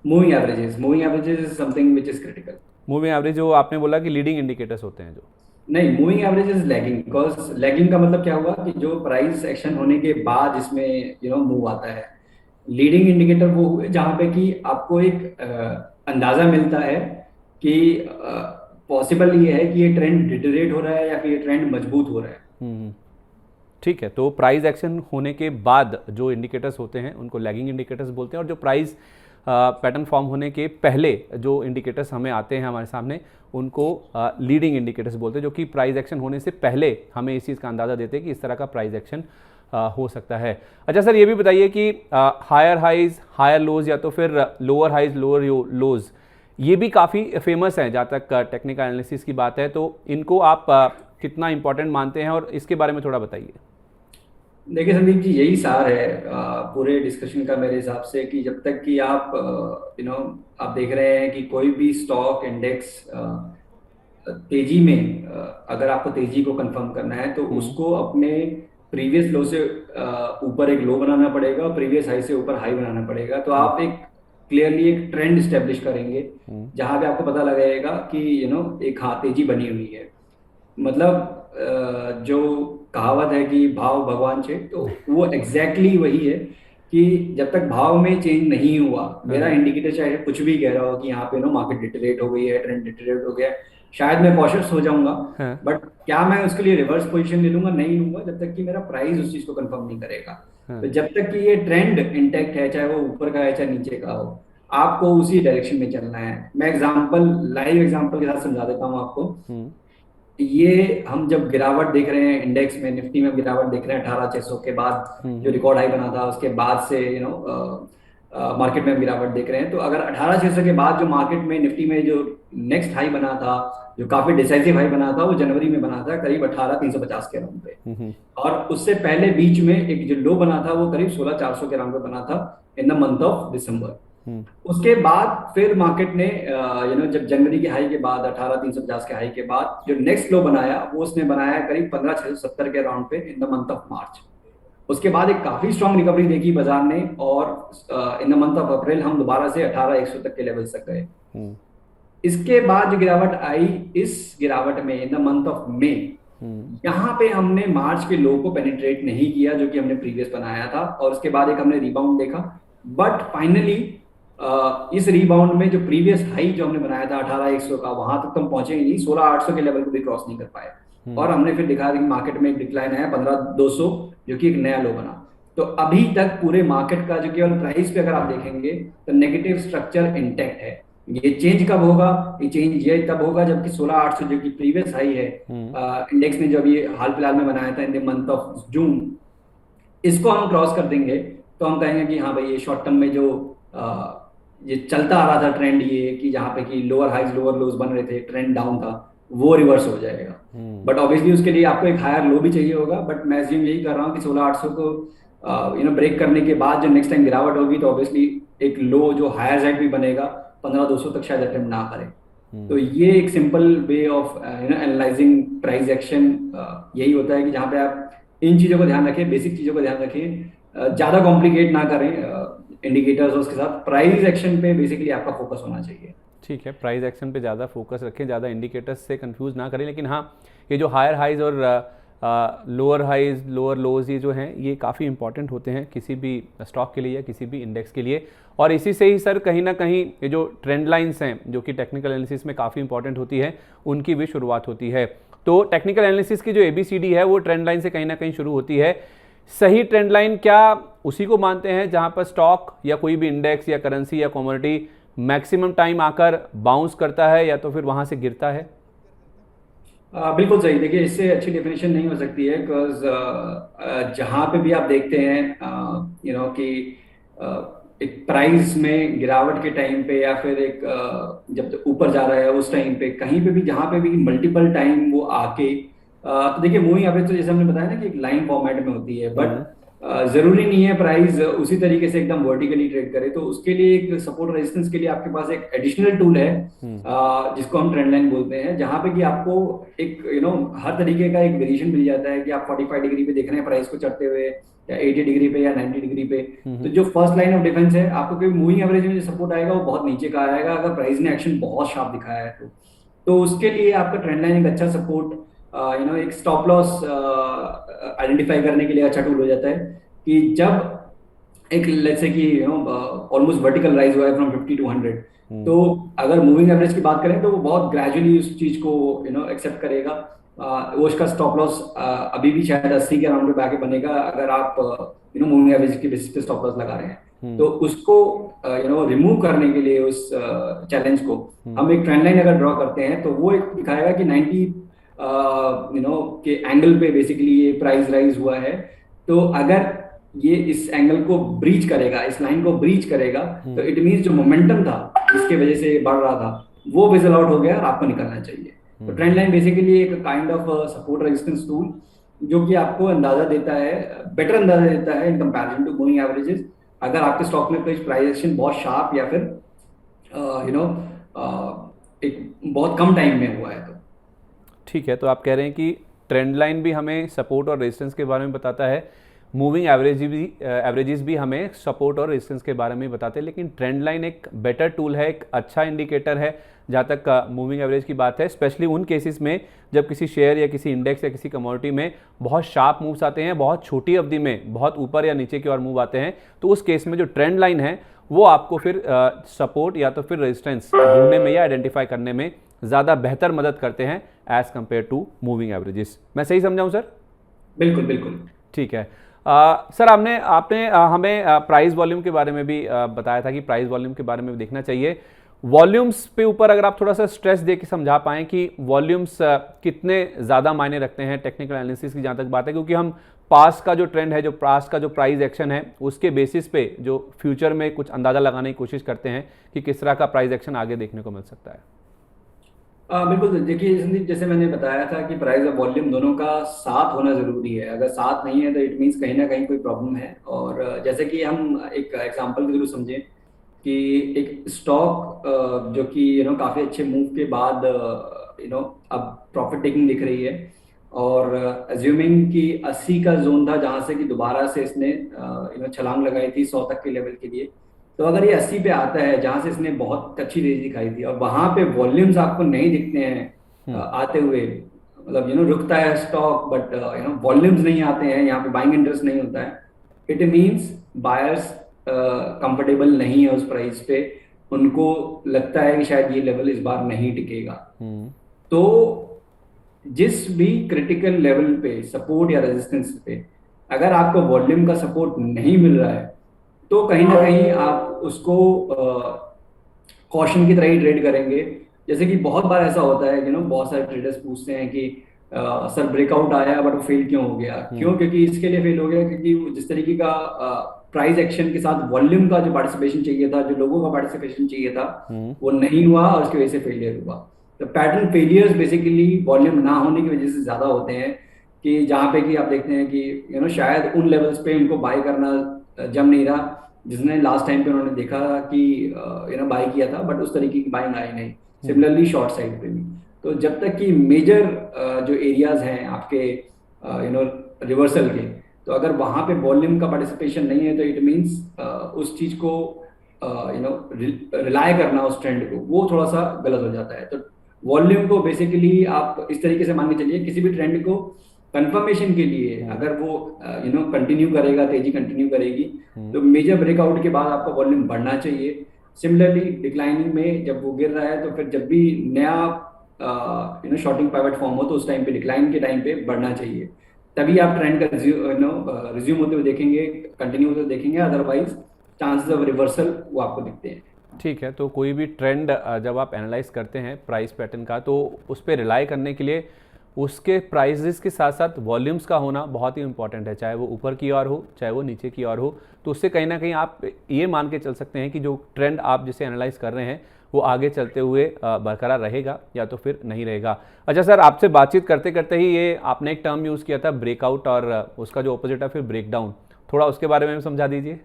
Moving averages is something which is critical. Moving average जो आपने बोला कि लीडिंग इंडिकेटर्स होते हैं जो, नहीं, moving average is lagging, because lagging का मतलब क्या हुआ कि जो प्राइस एक्शन होने के बाद इसमें मूव आता है। लीडिंग इंडिकेटर वो हुए जहां पे कि आपको एक अंदाजा मिलता है कि पॉसिबल ये है कि ये ट्रेंड डिटेरेट हो रहा है या फिर ये ट्रेंड मजबूत हो रहा है। ठीक है, तो प्राइस एक्शन होने के बाद जो इंडिकेटर्स होते हैं उनको लैगिंग इंडिकेटर्स बोलते हैं, और जो प्राइस पैटर्न फॉर्म होने के पहले जो इंडिकेटर्स हमें आते हैं हमारे सामने, उनको लीडिंग इंडिकेटर्स बोलते हैं, जो कि प्राइस एक्शन होने से पहले हमें इस चीज़ का अंदाज़ा देते हैं कि इस तरह का प्राइस एक्शन हो सकता है। अच्छा सर, ये भी बताइए कि हायर हाइज हायर लोज या तो फिर लोअर हाइज लोअर लोज, ये भी काफ़ी फेमस हैं जहाँ तक टेक्निकल एनालिसिस की बात है, तो इनको आप कितना इंपॉर्टेंट मानते हैं और इसके बारे में थोड़ा बताइए। देखिए संदीप जी, यही सार है पूरे डिस्कशन का मेरे हिसाब से, कि जब तक कि आप आप देख रहे हैं कि कोई भी स्टॉक इंडेक्स तेजी में, अगर आपको तेजी को कंफर्म करना है तो उसको अपने प्रीवियस लो से ऊपर एक लो बनाना पड़ेगा और प्रीवियस हाई से ऊपर हाई बनाना पड़ेगा। तो आप एक क्लियरली एक ट्रेंड स्टेब्लिश करेंगे जहां पे आपको पता लगेगा कि एक हाँ तेजी बनी हुई है। मतलब जो कहावत है कि भाव भगवान छे, तो वो एग्जैक्टली वही है कि जब तक भाव में चेंज नहीं हुआ, मेरा इंडिकेटर चाहे कुछ भी कह रहा हो कि यहाँ पे मार्केट डिटेरेट हो गई है, ट्रेंड डिटेरेट हो गया है, शायद मैं कॉशियस हो जाऊंगा, बट क्या मैं उसके लिए रिवर्स पोजीशन ले लूंगा? नहीं लूंगा, जब तक कि मेरा प्राइस उस चीज को कंफर्म नहीं करेगा। तो जब तक कि ये ट्रेंड इंटैक्ट है, चाहे वो ऊपर का है चाहे नीचे का हो, आपको उसी डायरेक्शन में चलना है। मैं लाइव एग्जांपल के साथ समझा देता हूँ आपको। ये हम जब गिरावट देख रहे हैं इंडेक्स में, निफ्टी में गिरावट देख रहे हैं 18,600 के बाद जो रिकॉर्ड हाई बना था, उसके बाद से मार्केट में गिरावट देख रहे हैं। तो अगर 18,600 के बाद जो मार्केट में निफ्टी में जो नेक्स्ट हाई बना था, जो काफी डिसाइसिव हाई बना था, वो जनवरी में बना था करीब 18,350 के अराउंड पे। और उससे पहले बीच में एक जो लो बना था वो करीब 16,400 के अराउंड पे बना था इन द मंथ ऑफ दिसंबर। उसके बाद फिर मार्केट ने जब जनवरी के हाई के बाद 18,350 के हाई के बाद जो नेक्स्ट लो बनाया, वो उसने बनाया करीब 15,670 के अराउंड पे इन द मंथ ऑफ मार्च। उसके बाद एक काफी स्ट्रॉन्ग रिकवरी देखी बाजार ने, और इन द मंथ ऑफ अप्रैल हम दोबारा से 18,100 तक के लेवल्स तक गए। इसके बाद जो गिरावट आई, इस गिरावट में in the month of May, यहाँ पे हमने मार्च के लो को पेनिट्रेट नहीं किया जो कि हमने प्रीवियस बनाया था, और उसके बाद एक हमने रिबाउंड देखा। बट फाइनली इस रिबाउंड में जो प्रीवियस हाई जो हमने बनाया था 18,100 का, वहां तक तो हम पहुंचे ही नहीं, 16,800 के लेवल को भी क्रॉस नहीं कर पाए। और हमने फिर दिखा कि मार्केट में एक डिक्लाइन आया 15,200, जो कि एक नया लो बना। तो अभी तक पूरे मार्केट का जो केवल प्राइस पे अगर आप देखेंगे तो नेगेटिव स्ट्रक्चर इंटैक्ट है। ये चेंज कब होगा? ये चेंज ये तब होगा जबकि 16,800 जो कि प्रीवियस हाई है इंडेक्स ने जो अभी हाल फिलहाल में बनाया था इन द मंथ ऑफ जून, इसको हम क्रॉस कर देंगे तो हम कहेंगे कि हाँ भाई, ये शॉर्ट टर्म में जो ये चलता आ रहा था ट्रेंड, ये कि जहाँ पे कि लोअर हाइज लोअर लोज बन रहे थे, ट्रेंड डाउन था, वो रिवर्स हो जाएगा। बट ऑब्वियसली उसके लिए आपको एक हायर लो भी चाहिए होगा। बट मैं अज्यूम यही कर रहा हूँ कि 16,800 को ब्रेक करने के बाद जो नेक्स्ट टाइम गिरावट होगी तो ऑब्वियसली एक लो जो हायर साइड भी बनेगा 15,200 तक शायद अटेम्प्ट ना करे। तो ये एक simple way of analysing price action यही होता है कि जहाँ पे आप इन चीजों को ध्यान रखें, बेसिक चीजों को ध्यान रखें, ज्यादा कॉम्प्लिकेट ना करें इंडिकेटर्स, उसके साथ प्राइस एक्शन पे बेसिकली आपका फोकस होना चाहिए। ठीक है, प्राइस एक्शन पे ज़्यादा फोकस रखें, ज़्यादा इंडिकेटर्स से कंफ्यूज ना करें। लेकिन हाँ, ये जो हायर हाइज और लोअर हाइज लोअर लोज ये जो हैं, ये काफ़ी इंपॉर्टेंट होते हैं किसी भी स्टॉक के लिए या किसी भी इंडेक्स के लिए। और इसी से ही सर कहीं ना कहीं ये जो ट्रेंड लाइन्स हैं जो कि टेक्निकल एनालिसिस में काफ़ी इंपॉर्टेंट होती है, उनकी भी शुरुआत होती है। तो टेक्निकल एनालिसिस की जो ABCD है वो ट्रेंड लाइन से कहीं ना कहीं शुरू होती है। सही ट्रेंड लाइन क्या उसी को मानते हैं जहां पर स्टॉक या कोई भी इंडेक्स या करेंसी या कमोडिटी मैक्सिमम टाइम आकर बाउंस करता है या तो फिर वहां से गिरता है? बिल्कुल सही। देखिए, इससे अच्छी डेफिनेशन नहीं हो सकती है, बिकॉज जहां पे भी आप देखते हैं कि एक प्राइस में गिरावट के टाइम पे या फिर एक जब ऊपर जा रहा है उस टाइम पे, कहीं पे भी जहां पे भी मल्टीपल टाइम वो आके तो देखिए, मूविंग एवरेज तो जैसे हमने बताया ना कि एक लाइन फॉर्मेट में होती है, बट जरूरी नहीं है प्राइस उसी तरीके से एकदम वर्टिकली ट्रेड करे। तो उसके लिए एक सपोर्ट रेजिस्टेंस के लिए आपके पास एक एडिशनल टूल है जिसको हम ट्रेंड लाइन बोलते हैं, जहां पे कि आपको एक हर तरीके का एक वेरिएशन मिल जाता है कि आप 45 डिग्री पे देख रहे हैं प्राइस को चढ़ते हुए, या 80 डिग्री पे या 90 डिग्री पे। तो जो फर्स्ट लाइन ऑफ डिफेंस है, आपको कोई मूविंग एवरेज में जो सपोर्ट आएगा वो बहुत नीचे का आएगा अगर प्राइस ने एक्शन बहुत शार्प दिखाया है तो उसके लिए आपका ट्रेंड लाइन एक अच्छा सपोर्ट, एक स्टॉप लॉस आइडेंटिफाई करने के लिए अच्छा टूल हो जाता है कि जब एक लेट्स से कि ऑलमोस्ट वर्टिकल राइज हुआ है फ्रॉम 50 to 100, तो अगर मूविंग एवरेज की बात करें तो वो बहुत ग्रेजुअली उस चीज को एक्सेप्ट करेगा वो उसका स्टॉप लॉस अभी भी शायद 80 के अराउंड पे आके बनेगा, अगर आप मूविंग एवरेज के बेसिस पे स्टॉप लॉस लगा रहे हैं। तो उसको रिमूव करने के लिए उस चैलेंज को हम एक ट्रेंड लाइन अगर ड्रॉ करते हैं, तो वो एक दिखाएगा कि 90 के एंगल पे बेसिकली ये प्राइस राइज हुआ है। तो अगर ये इस एंगल को ब्रीच करेगा, इस लाइन को ब्रीच करेगा, तो इट मीन्स जो मोमेंटम था जिसके वजह से बढ़ रहा था वो विजल आउट हो गया और आपको निकलना चाहिए। तो ट्रेंड लाइन बेसिकली एक kind of support resistance tool, जो कि आपको अंदाजा देता है, बेटर अंदाजा देता है in comparison to moving averages, अगर आपके स्टॉक में कोई प्राइस एक्शन बहुत शार्प या फिर एक बहुत कम टाइम में हुआ है। तो ठीक है, तो आप कह रहे हैं कि ट्रेंड लाइन भी हमें सपोर्ट और रेजिस्टेंस के बारे में बताता है, मूविंग एवरेजेस भी हमें सपोर्ट और रेजिस्टेंस के बारे में बताते हैं, लेकिन ट्रेंड लाइन एक बेटर टूल है, एक अच्छा इंडिकेटर है जहाँ तक मूविंग एवरेज की बात है, स्पेशली उन केसेस में जब किसी शेयर या किसी इंडेक्स या किसी कमोडिटी में बहुत शार्प मूव्स आते हैं, बहुत छोटी अवधि में बहुत ऊपर या नीचे की ओर मूव आते हैं। तो उस केस में जो ट्रेंड लाइन है वो आपको फिर सपोर्ट या तो फिर रेजिस्टेंस ढूंढने में या आइडेंटिफाई करने में ज़्यादा बेहतर मदद करते हैं as compare to moving averages. मैं सही समझाऊं सर? बिल्कुल बिल्कुल। ठीक है। सर आपने हमें प्राइस वॉल्यूम के बारे में भी बताया था कि प्राइस वॉल्यूम के बारे में भी देखना चाहिए। वॉल्यूम्स पे ऊपर अगर आप थोड़ा सा स्ट्रेस दे के समझा पाएँ कि वॉल्यूम्स कितने ज़्यादा मायने रखते हैं टेक्निकल एनालिसिस की जहाँ तक बात है, क्योंकि हम पास्ट का जो ट्रेंड है, जो पास्ट का जो प्राइस एक्शन है, उसके बेसिस पे जो फ्यूचर में कुछ अंदाज़ा लगाने की कोशिश करते हैं कि किस तरह का प्राइस एक्शन आगे देखने को मिल सकता है। बिल्कुल, देखिए संदीप, जैसे मैंने बताया था कि प्राइस और वॉल्यूम दोनों का साथ होना जरूरी है। अगर साथ नहीं है तो इट मीन्स कहीं ना कहीं कोई प्रॉब्लम है। और जैसे कि हम एक एग्जांपल के थ्रू समझें कि एक स्टॉक जो कि काफी अच्छे मूव के बाद अब प्रॉफिट टेकिंग दिख रही है, और अज्यूमिंग कि 80 का जोन था जहां से कि दोबारा से इसने छलांग लगाई थी 100 तक के लेवल के लिए। तो अगर ये 80 पे आता है जहां से इसने बहुत अच्छी रेंज दिखाई थी, और वहां पे वॉल्यूम्स आपको नहीं दिखते हैं आते हुए, मतलब रुकता है स्टॉक बट वॉल्यूम्स नहीं आते हैं, यहाँ पे बाइंग इंटरेस्ट नहीं होता है, इट मीन्स बायर्स कंफर्टेबल नहीं है उस प्राइस पे। उनको लगता है कि शायद ये लेवल इस बार नहीं टिकेगा। तो जिस भी क्रिटिकल लेवल पे सपोर्ट या रेजिस्टेंस पे अगर आपको वॉल्यूम का सपोर्ट नहीं मिल रहा है, तो कहीं ना कहीं आप उसको कॉशन की तरह ही ट्रेड करेंगे। जैसे कि बहुत बार ऐसा होता है बहुत सारे ट्रेडर्स पूछते हैं कि सर ब्रेकआउट आया बट वो फेल क्यों हो गया। क्यों? क्योंकि इसके लिए फेल हो गया क्योंकि जिस तरीके का प्राइस एक्शन के साथ वॉल्यूम का जो पार्टिसिपेशन चाहिए था, जो लोगों का पार्टिसिपेशन चाहिए था, वो नहीं हुआ और उसकी वजह से फेलियर हुआ। तो पैटर्न फेलियर्स बेसिकली वॉल्यूम ना होने की वजह से ज्यादा होते हैं, कि जहाँ पे कि आप देखते हैं कि शायद उन लेवल्स पे इनको बाय करना जम नहीं रहा जिसने लास्ट टाइम पे उन्होंने देखा कि बाय किया था, बट उस तरीके की बाइंग आई नहीं। सिमिलरली शॉर्ट साइड पे भी। तो जब तक कि मेजर जो एरियाज हैं आपके रिवर्सल के, तो अगर वहां पे वॉल्यूम का पार्टिसिपेशन नहीं है, तो इट मींस उस चीज को रिलाय करना उस ट्रेंड को, वो थोड़ा सा गलत हो जाता है। तो वॉल्यूम को बेसिकली आप इस तरीके से मान के चलिए, किसी भी ट्रेंड को कंफर्मेशन के लिए अगर वो कंटिन्यू करेगा, तेजी कंटिन्यू करेगी, तो मेजर ब्रेकआउट के बाद आपका वॉल्यूम बढ़ना चाहिए। सिमिलरली डिक्लाइनिंग में जब वो गिर रहा है, तो फिर जब भी नया शॉर्टिंग पाइवट फॉर्म हो, तो उस टाइम पे डिक्लाइन के टाइम पे बढ़ना चाहिए। तभी आप ट्रेंड का रिज्यूम होते हुए देखेंगे, कंटिन्यू होते हुए देखेंगे, अदरवाइज चांसेस ऑफ रिवर्सल वो आपको दिखते हैं। ठीक है, तो कोई भी ट्रेंड जब आप एनालाइज करते हैं प्राइस पैटर्न का, तो उस पर रिलाई करने के लिए उसके प्राइजेस के साथ साथ वॉल्यूम्स का होना बहुत ही इंपॉर्टेंट है, चाहे वो ऊपर की ओर हो चाहे वो नीचे की ओर हो। तो उससे कहीं ना कहीं आप ये मान के चल सकते हैं कि जो ट्रेंड आप जिसे एनालाइज कर रहे हैं वो आगे चलते हुए बरकरार रहेगा या तो फिर नहीं रहेगा। अच्छा सर, आपसे बातचीत करते करते ही ये आपने एक टर्म यूज़ किया था ब्रेकआउट, और उसका जो ऑपोजिट है फिर ब्रेकडाउन, थोड़ा उसके बारे में समझा दीजिए।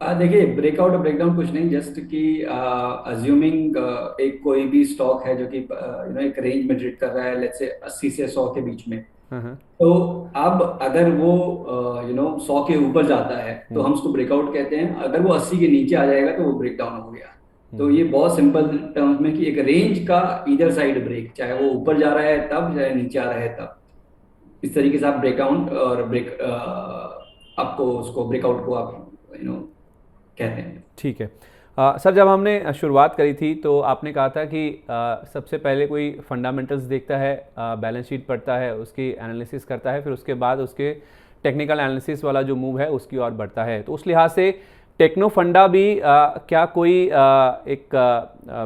देखिए, ब्रेकआउट और ब्रेकडाउन कुछ नहीं, जस्ट कि अज्यूमिंग एक कोई भी स्टॉक है जो कि एक रेंज में ट्रेड कर रहा है, लेट्स से 80 से 100 के बीच में। तो अब अगर वो 100 के ऊपर जाता है तो हम उसको ब्रेकआउट कहते हैं, अगर वो 80 के नीचे आ जाएगा तो वो ब्रेकडाउन हो गया। तो ये बहुत सिंपल टर्म्स में कि एक रेंज का ईदर साइड ब्रेक, चाहे वो ऊपर जा रहा है तब, चाहे नीचे आ रहा है तब, इस तरीके से आप ब्रेकआउट और आपको उसको ब्रेकआउट को आप कहते हैं। ठीक है। सर, जब हमने शुरुआत करी थी तो आपने कहा था कि सबसे पहले कोई फंडामेंटल्स देखता है, बैलेंस शीट पढ़ता है, उसकी एनालिसिस करता है, फिर उसके बाद उसके टेक्निकल एनालिसिस वाला जो मूव है उसकी ओर बढ़ता है। तो उस लिहाज से टेक्नो फंडा भी क्या कोई एक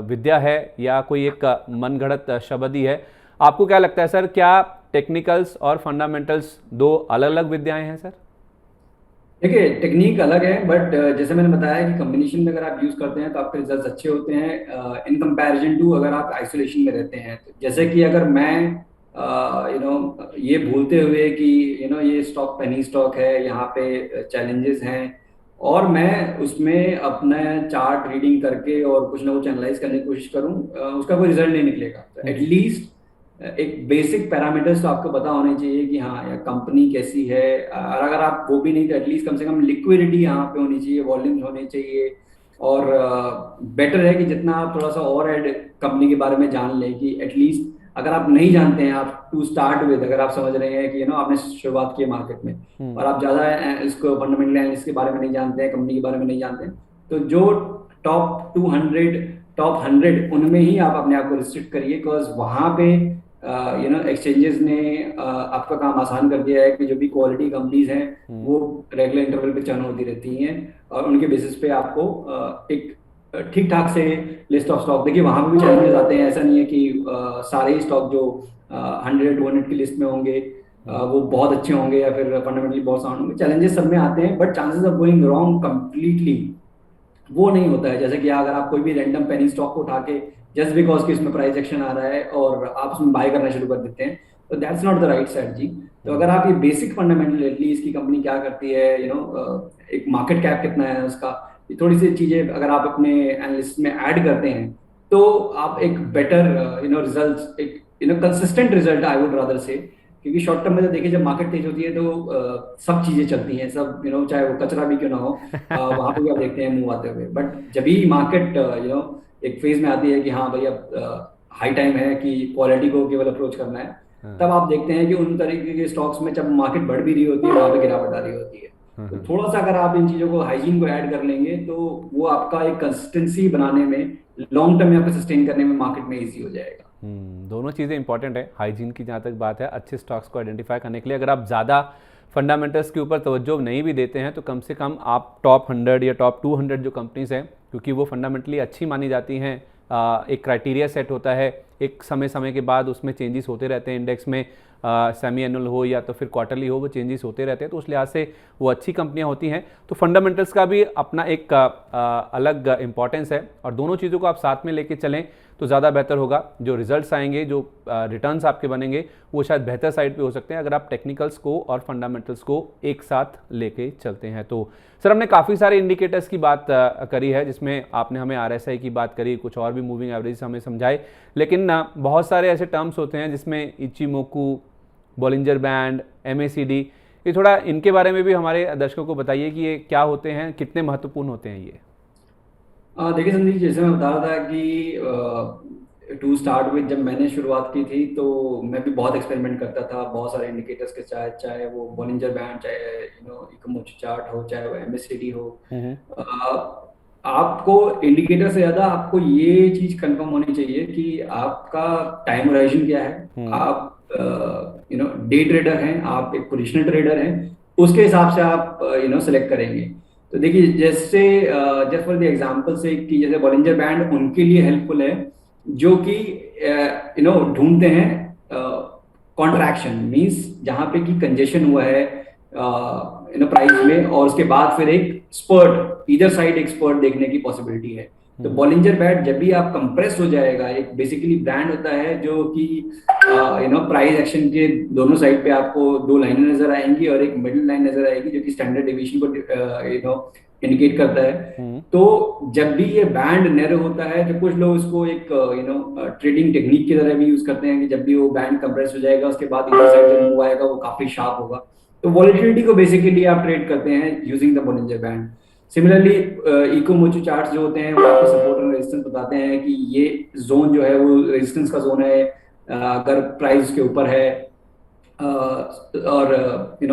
विद्या है या कोई एक मनगढ़ंत शब्द ही है? आपको क्या लगता है सर, क्या टेक्निकल्स और फंडामेंटल्स दो अलग अलग विद्याएं हैं सर? देखिए, टेक्निक अलग है, बट जैसे मैंने बताया कि कॉम्बिनेशन में अगर आप यूज करते हैं तो आपके रिजल्ट्स अच्छे होते हैं इन कंपैरिजन टू अगर आप आइसोलेशन में रहते हैं। तो जैसे कि अगर मैं ये भूलते हुए कि ये स्टॉक पेनी स्टॉक है, यहाँ पे चैलेंजेस हैं, और मैं उसमें अपना चार्ट रीडिंग करके और कुछ ना कुछ एनालाइज करने की कोशिश करूँ, उसका कोई रिजल्ट नहीं निकलेगा। तो एटलीस्ट एक बेसिक पैरामीटर्स तो आपको पता होने चाहिए कि हाँ यार कंपनी कैसी है, और अगर आप वो भी नहीं तो एटलीस्ट कम से कम लिक्विडिटी यहाँ पे होनी चाहिए, वॉल्यूम्स होने चाहिए। और बेटर है कि जितना आप थोड़ा सा और ऐड कंपनी के बारे में जान लें, कि एटलीस्ट अगर आप नहीं जानते हैं, आप टू स्टार्ट विद, अगर आप समझ रहे हैं कि आपने शुरुआत की है मार्केट में और आप ज्यादा इसको फंडामेंटल एनालिसिस के बारे में नहीं जानते हैं, कंपनी के बारे में नहीं जानते हैं, तो जो टॉप 200 टॉप 100 उनमें ही आप अपने आप को रिस्ट्रिक्ट करिए, बिकॉज वहां पे एक्सचेंजेस ने आपका काम आसान कर दिया है कि जो भी क्वालिटी कंपनीज हैं वो रेगुलर इंटरवल पे चर्न होती रहती हैं, और उनके बेसिस पे आपको एक ठीक ठाक से लिस्ट ऑफ स्टॉक, देखिए वहां पे भी चैलेंजेस आते हैं। ऐसा नहीं है कि सारे ही स्टॉक जो 100 200 की लिस्ट में होंगे वो बहुत अच्छे होंगे या फिर फंडामेंटली बहुत साउंड होंगे। चैलेंजेस सब में आते हैं, but chances of going wrong completely वो नहीं होता है। जैसे कि अगर आप कोई भी रैंडम पेनी स्टॉक को उठा के जस्ट बिकॉज कि इसमें प्राइस एक्शन आ रहा है और आप उसमें बाय करना शुरू कर देते हैं, तो that's not the right strategy. तो अगर आप ये बेसिक फंडामेंटल, एटलीस्ट की कंपनी क्या करती है, एक मार्केट कैप कितना है उसका, ये थोड़ी सी चीजें अगर आप अपने एनालिसिस में ऐड करते हैं तो आप एक बेटर रिजल्ट, एक consistent result I would rather से। क्योंकि शॉर्ट टर्म में तो देखिए, जब मार्केट तेज होती है तो सब चीजें चलती हैं, सब चाहे वो कचरा भी क्यों ना हो, वहां पे भी आप देखते हैं मुंह आते हुए। बट जब भी मार्केट एक फेज में आती है कि हाँ भाई अब हाई टाइम है कि क्वालिटी को केवल अप्रोच करना है, तब आप देखते हैं कि उन तरीके के स्टॉक्स में जब मार्केट बढ़ भी रही होती है वहां पे गिरावट आ रही होती है। तो थोड़ा सा अगर आप इन चीजों को, हाइजीन को ऐड कर लेंगे, तो वो आपका एक कंसिस्टेंसी बनाने में, लॉन्ग टर्म में आपको सस्टेन करने में मार्केट में इजी हो जाएगा। दोनों चीज़ें इंपॉर्टेंट है। हाइजीन की जहाँ तक बात है, अच्छे स्टॉक्स को आइडेंटिफाई करने के लिए अगर आप ज़्यादा फंडामेंटल्स के ऊपर तवज्जो नहीं भी देते हैं तो कम से कम आप टॉप 100 या टॉप 200 जो कंपनीज हैं, क्योंकि वो फंडामेंटली अच्छी मानी जाती हैं, एक क्राइटेरिया सेट होता है, एक समय समय के बाद उसमें चेंजेस होते रहते हैं, इंडेक्स में सेमी एनुअल हो या तो फिर क्वार्टरली हो, वो चेंजेस होते रहते हैं, तो उस लिहाज से वो अच्छी कंपनियां होती हैं। तो फंडामेंटल्स का भी अपना एक अलग इंपॉर्टेंस है, और दोनों चीज़ों को आप साथ में लेके चलें तो ज़्यादा बेहतर होगा। जो रिजल्ट्स आएंगे, जो रिटर्न्स आपके बनेंगे, वो शायद बेहतर साइड पे हो सकते हैं अगर आप टेक्निकल्स को और फंडामेंटल्स को एक साथ लेके चलते हैं। तो सर, हमने काफ़ी सारे इंडिकेटर्स की बात करी है, जिसमें आपने हमें RSI की बात करी, कुछ और भी मूविंग एवरेज हमें समझाए, लेकिन बहुत सारे ऐसे टर्म्स होते हैं जिसमें इचिमोकू, बॉलिंजर बैंड, MACD, ये थोड़ा इनके बारे में भी हमारे दर्शकों को बताइए कि ये क्या होते हैं, कितने महत्वपूर्ण होते हैं ये। देखिए संदीप, जैसे मैं बता रहा था कि टू स्टार्ट विद, जब मैंने शुरुआत की थी तो मैं भी बहुत एक्सपेरिमेंट करता था बहुत सारे इंडिकेटर्स के, चाहे चाहे वो बॉलिंजर बैंड, चाहे इकोमोची चार्ट हो, चाहे वो MACD हो। आपको इंडिकेटर से ज्यादा आपको ये चीज कंफर्म होनी चाहिए कि आपका टाइम होराइजन क्या है। आप डे ट्रेडर हैं, आप एक पोजिशनल ट्रेडर हैं, उसके हिसाब से आप सेलेक्ट करेंगे। तो देखिए, जैसे जस्ट फॉर द एग्जांपल से कि जैसे बॉलिंजर बैंड उनके लिए हेल्पफुल है जो कि ढूंढते हैं कॉन्ट्रैक्शन, मींस जहां पे कि कंजेशन हुआ है प्राइस में, और उसके बाद फिर एक स्पर्ट, इधर साइड एक स्पर्ट देखने की पॉसिबिलिटी है। तो बॉलिंजर बैंड जब भी आप कंप्रेस हो जाएगा, एक बेसिकली बैंड होता है जो कि प्राइस एक्शन के दोनों साइड पे आपको दो लाइनें नजर आएंगी और एक मिडिल लाइन नजर आएगी जो कि स्टैंडर्ड डेविएशन को इंडिकेट करता है। तो जब भी ये बैंड नैरो होता है, तो कुछ लोग इसको एक ट्रेडिंग टेक्निक की तरह भी यूज करते हैं कि जब भी वो बैंड कंप्रेस हो जाएगा उसके बाद इधर साइड जो मूव आएगा वो काफी शार्प होगा। तो वॉलेटिलिटी को बेसिकली आप ट्रेड करते हैं using the Bollinger band. Similarly इकोमोची चार्ट्स जो होते हैं वो आपको सपोर्ट और रेजिस्टेंस बताते हैं कि ये जोन जो है वो रेजिस्टेंस का जोन है अगर प्राइस के ऊपर है, और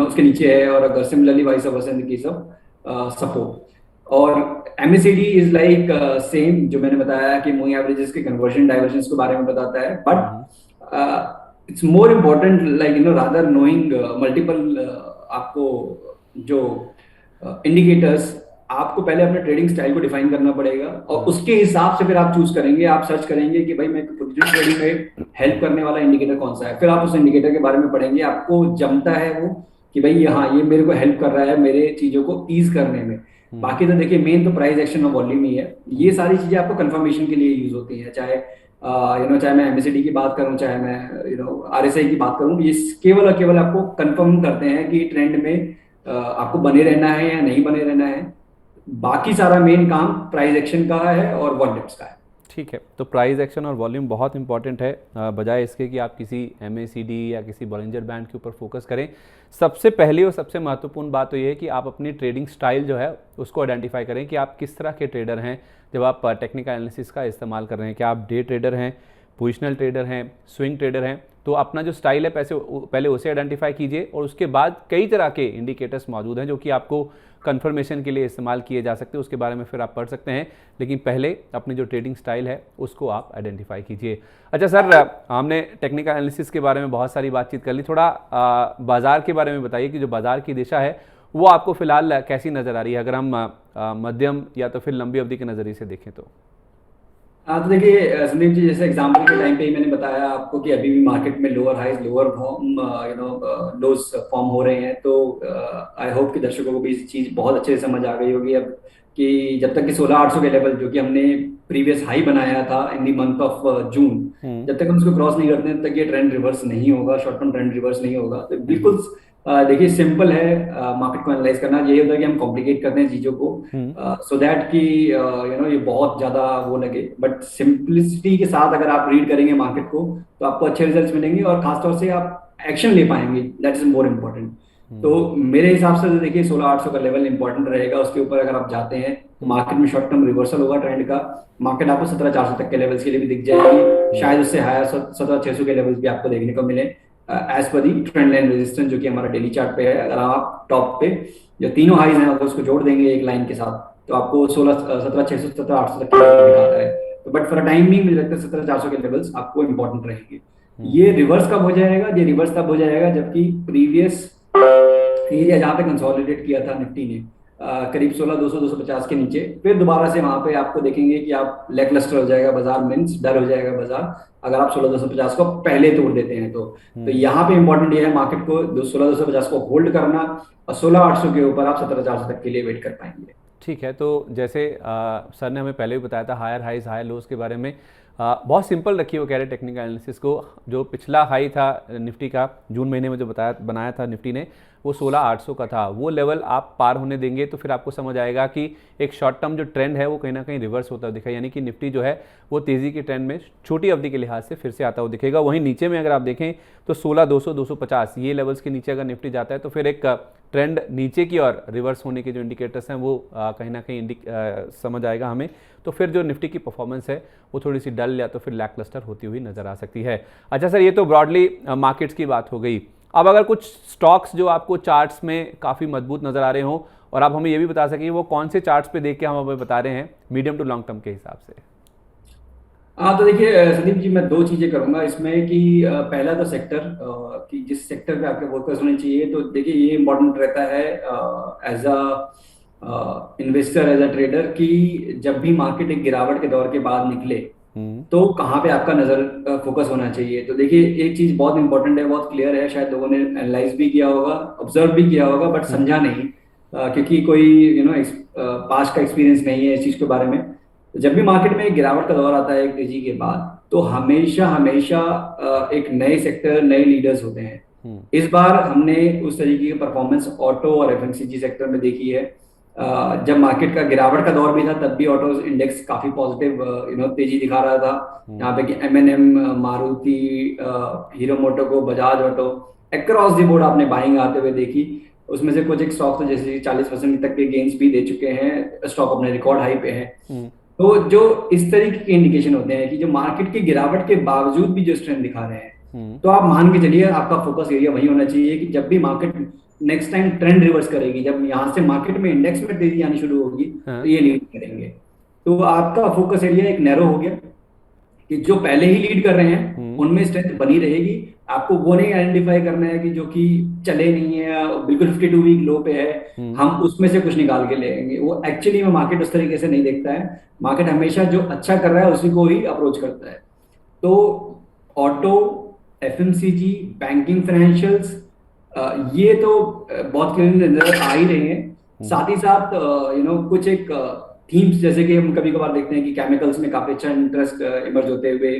उसके नीचे है, और अगर similarly vice versa in the case of support. और MACD इज लाइक सेम, जो मैंने बताया कि मूविंग एवरेजेस के कन्वर्जन डाइवर्जेंस के बारे में बताता है, but it's more important like rather knowing multiple आपको जो इंडिकेटर्स, आपको पहले अपने ट्रेडिंग स्टाइल को डिफाइन करना पड़ेगा और उसके हिसाब से फिर आप चूज करेंगे, आप सर्च करेंगे कि भाई मैं पोजीशन ट्रेडिंग में हेल्प करने वाला इंडिकेटर कौन सा है, फिर आप उस इंडिकेटर के बारे में पढ़ेंगे, आपको जमता है वो कि भाई हाँ ये मेरे को हेल्प कर रहा है मेरे चीजों को ईज करने में। बाकी तो देखिए मेन तो प्राइस एक्शन और वॉल्यूम ही है, ये सारी चीजें आपको कंफर्मेशन के लिए यूज होती हैं, चाहे चाहे मैं MACD की बात करूं, चाहे मैं RSI की बात करूं, ये केवल और केवल आपको कंफर्म करते हैं कि ट्रेंड में आपको बने रहना है या नहीं बने रहना है। बाकी सारा मेन काम प्राइस एक्शन का है और वॉल्यूम्स का है। ठीक है, तो प्राइस एक्शन और वॉल्यूम बहुत इंपॉर्टेंट है, बजाय इसके कि आप किसी MACD या किसी बॉलिंजर बैंड के ऊपर फोकस करें। सबसे पहली और सबसे महत्वपूर्ण बात तो ये है कि आप अपनी ट्रेडिंग स्टाइल जो है उसको आइडेंटिफाई करें कि आप किस तरह के ट्रेडर हैं जब आप टेक्निकल एनालिसिस का इस्तेमाल कर रहे हैं। क्या आप डे ट्रेडर हैं, पोजिशनल ट्रेडर हैं, स्विंग ट्रेडर हैं? तो अपना जो स्टाइल है पहले उसे आइडेंटिफाई कीजिए, और उसके बाद कई तरह के इंडिकेटर्स मौजूद हैं जो कि आपको कंफर्मेशन के लिए इस्तेमाल किए जा सकते हैं, उसके बारे में फिर आप पढ़ सकते हैं, लेकिन पहले अपनी जो ट्रेडिंग स्टाइल है उसको आप आइडेंटिफाई कीजिए। अच्छा सर, हमने टेक्निकल एनालिसिस के बारे में बहुत सारी बातचीत कर ली, थोड़ा बाजार के बारे में बताइए कि जो बाजार की दिशा है वो आपको फिलहाल कैसी नज़र आ रही है, अगर हम मध्यम या तो फिर लंबी अवधि के नज़रिए से देखें तो? हाँ, तो देखिए संदीप जी, जैसे एग्जाम्पल के टाइम पे ही मैंने बताया आपको कि अभी भी मार्केट में lower highs lower lows form हो रहे हैं, तो आई होप कि दर्शकों को भी इस चीज बहुत अच्छे से समझ आ गई होगी अब, कि जब तक कि 16,800 के लेवल जो कि हमने प्रीवियस हाई बनाया था इन दी मंथ ऑफ जून, जब तक हम उसको क्रॉस नहीं करते तब तक ये ट्रेंड रिवर्स नहीं होगा, शॉर्ट टर्म ट्रेंड रिवर्स नहीं होगा। तो बिल्कुल देखिए सिंपल है मार्केट को एनालाइज करना, ये होता है कि हम कॉम्प्लिकेट करते हैं चीजों को सो दैट कि ये बहुत ज्यादा वो लगे, बट सिंपलिसिटी के साथ अगर आप रीड करेंगे मार्केट को तो आपको अच्छे रिजल्ट्स मिलेंगे और खासतौर से आप एक्शन ले पाएंगे, दैट इज मोर इम्पोर्टेंट। तो मेरे हिसाब से तो देखिए 16,800 का लेवल इंपॉर्टेंट रहेगा, उसके ऊपर अगर आप जाते हैं तो मार्केट में शॉर्ट टर्म रिवर्सल होगा ट्रेंड का, मार्केट आपको 17,400 तक के लेवल्स के लिए भी दिख जाएगी, शायद उससे हायर 17,600 के लेवल्स भी आपको देखने को मिले एज पर दी ट्रेंड लाइन रेजिस्टेंस जो कि हमारा डेली चार्ट पे है। अगर आप टॉप पे जो तीनों हाईज हैं अगर उसको जोड़ देंगे एक लाइन के साथ तो आपको 17,600 17,800 तक के लेवल दिखाता है। तो बट फॉर टाइम भी मुझे लगता है 17,400 के लेवल्स आपको इंपॉर्टेंट रहेंगे। ये रिवर्स कब हो जाएगा? ये रिवर्स तब हो जाएगा जबकि प्रीवियस एरिया जहाँ पे कंसोलिडेट किया था निफ्टी ने करीब 16,200 250 के नीचे, फिर दोबारा से वहां पे आपको देखेंगे कि आप लैकलस्टर हो जाएगा बाजार, मींस डर हो जाएगा बाजार अगर आप 16,250 को पहले तोड़ देते हैं तो यहाँ पे इंपॉर्टेंट ये है मार्केट को 16,250 को होल्ड करना और 16,800 के ऊपर आप 17,400 तक के लिए वेट कर पाएंगे। ठीक है, तो जैसे सर ने हमें पहले भी बताया था हायर हाइज हायर लोज के बारे में, बहुत सिंपल रखिए वो कह रहे टेक्निकल एनालिसिस को। जो पिछला हाई था निफ्टी का जून महीने में जो बनाया था निफ्टी ने, वो 16,800 का था, वो लेवल आप पार होने देंगे तो फिर आपको समझ आएगा कि एक शॉर्ट टर्म जो ट्रेंड है वो कहीं ना कहीं रिवर्स होता हुआ दिखेगा, यानी कि निफ्टी जो है वो तेज़ी के ट्रेंड में छोटी अवधि के लिहाज से फिर से आता हुआ दिखेगा। वहीं नीचे में अगर आप देखें तो 16,200 250 ये लेवल्स के नीचे अगर निफ्टी जाता है तो फिर एक ट्रेंड नीचे की ओर रिवर्स होने के जो इंडिकेटर्स हैं वो कहीं ना कहीं समझ आएगा हमें, तो फिर जो निफ्टी की परफॉर्मेंस है वो थोड़ी सी डल या तो फिर लैकलस्टर होती हुई नजर आ सकती है। अच्छा सर, ये तो ब्रॉडली मार्केट्स की बात हो गई। अब अगर कुछ स्टॉक्स जो आपको चार्ट्स में काफ़ी मजबूत नज़र आ रहे हों और आप हमें ये भी बता सकें वो कौन से चार्ट्स पे देख के हम हमें बता रहे हैं मीडियम टू लॉन्ग टर्म के हिसाब से? हाँ, तो देखिए संदीप जी, मैं दो चीजें करूंगा इसमें कि पहला तो सेक्टर कि जिस सेक्टर पे आपके फोकस होनी चाहिए, तो देखिए ये इंपॉर्टेंट रहता है as a investor as a trader कि जब भी मार्केट एक गिरावट के दौर के बाद निकले तो कहाँ पे आपका नजर फोकस होना चाहिए। तो देखिए एक चीज बहुत इंपॉर्टेंट है, बहुत क्लियर है, शायद लोगों ने एनालाइज भी किया होगा, ऑब्जर्व भी किया होगा, बट समझा नहीं क्योंकि कोई पास्ट का एक्सपीरियंस नहीं है इस चीज के बारे में। जब भी मार्केट में एक गिरावट का दौर आता है एक तेजी के बाद, तो हमेशा हमेशा एक नए सेक्टर नए लीडर्स होते हैं। इस बार हमने उस तरीके की परफॉर्मेंस ऑटो और FMCG सेक्टर में देखी है। जब मार्केट का गिरावट का दौर भी था तब भी ऑटो इंडेक्स काफी पॉजिटिव तेजी दिखा रहा था। यहाँ पे कि M&M, Maruti, hero मोटोको, Bajaj auto, across the board आपने बाइंग आते हुए देखी। उसमें से कुछ एक स्टॉक तो जैसे 40% तक के गेन्स भी दे चुके हैं, स्टॉक अपने रिकॉर्ड हाई पे है। तो जो इस तरीके के इंडिकेशन होते हैं कि जो मार्केट की गिरावट के बावजूद भी जो स्ट्रेंथ दिखा रहे हैं, तो आप मान के चलिए आपका फोकस एरिया वही होना चाहिए कि जब भी market next time trend reverse करेगी, जब यहाँ से मार्केट में इंडेक्स में तेजी आनी शुरू होगी हाँ। तो ये लीड करेंगे। तो आपका फोकस एरिया एक नैरो हो गया कि जो पहले ही लीड कर रहे हैं उनमें स्ट्रेंथ बनी रहेगी। आपको वो नहीं आइडेंटिफाई करना है कि जो कि चले नहीं है, बिल्कुल 52 वीक लो पे है, हम उसमें से कुछ निकाल के लेंगे। वो एक्चुअली में मार्केट उस तरीके से नहीं देखता है। मार्केट हमेशा जो अच्छा कर रहा है उसी को ही अप्रोच करता है। तो ऑटो, एफएमसीजी, बैंकिंग, फाइनेंशियल्स, ये तो बहुत क्लियर नजर आ ही रहे हैं। साथ ही साथ कुछ एक थीम्स जैसे कि हम कभी कभार देखते हैं कि केमिकल्स में काफी अच्छा इंटरेस्ट इमर्ज होते हुए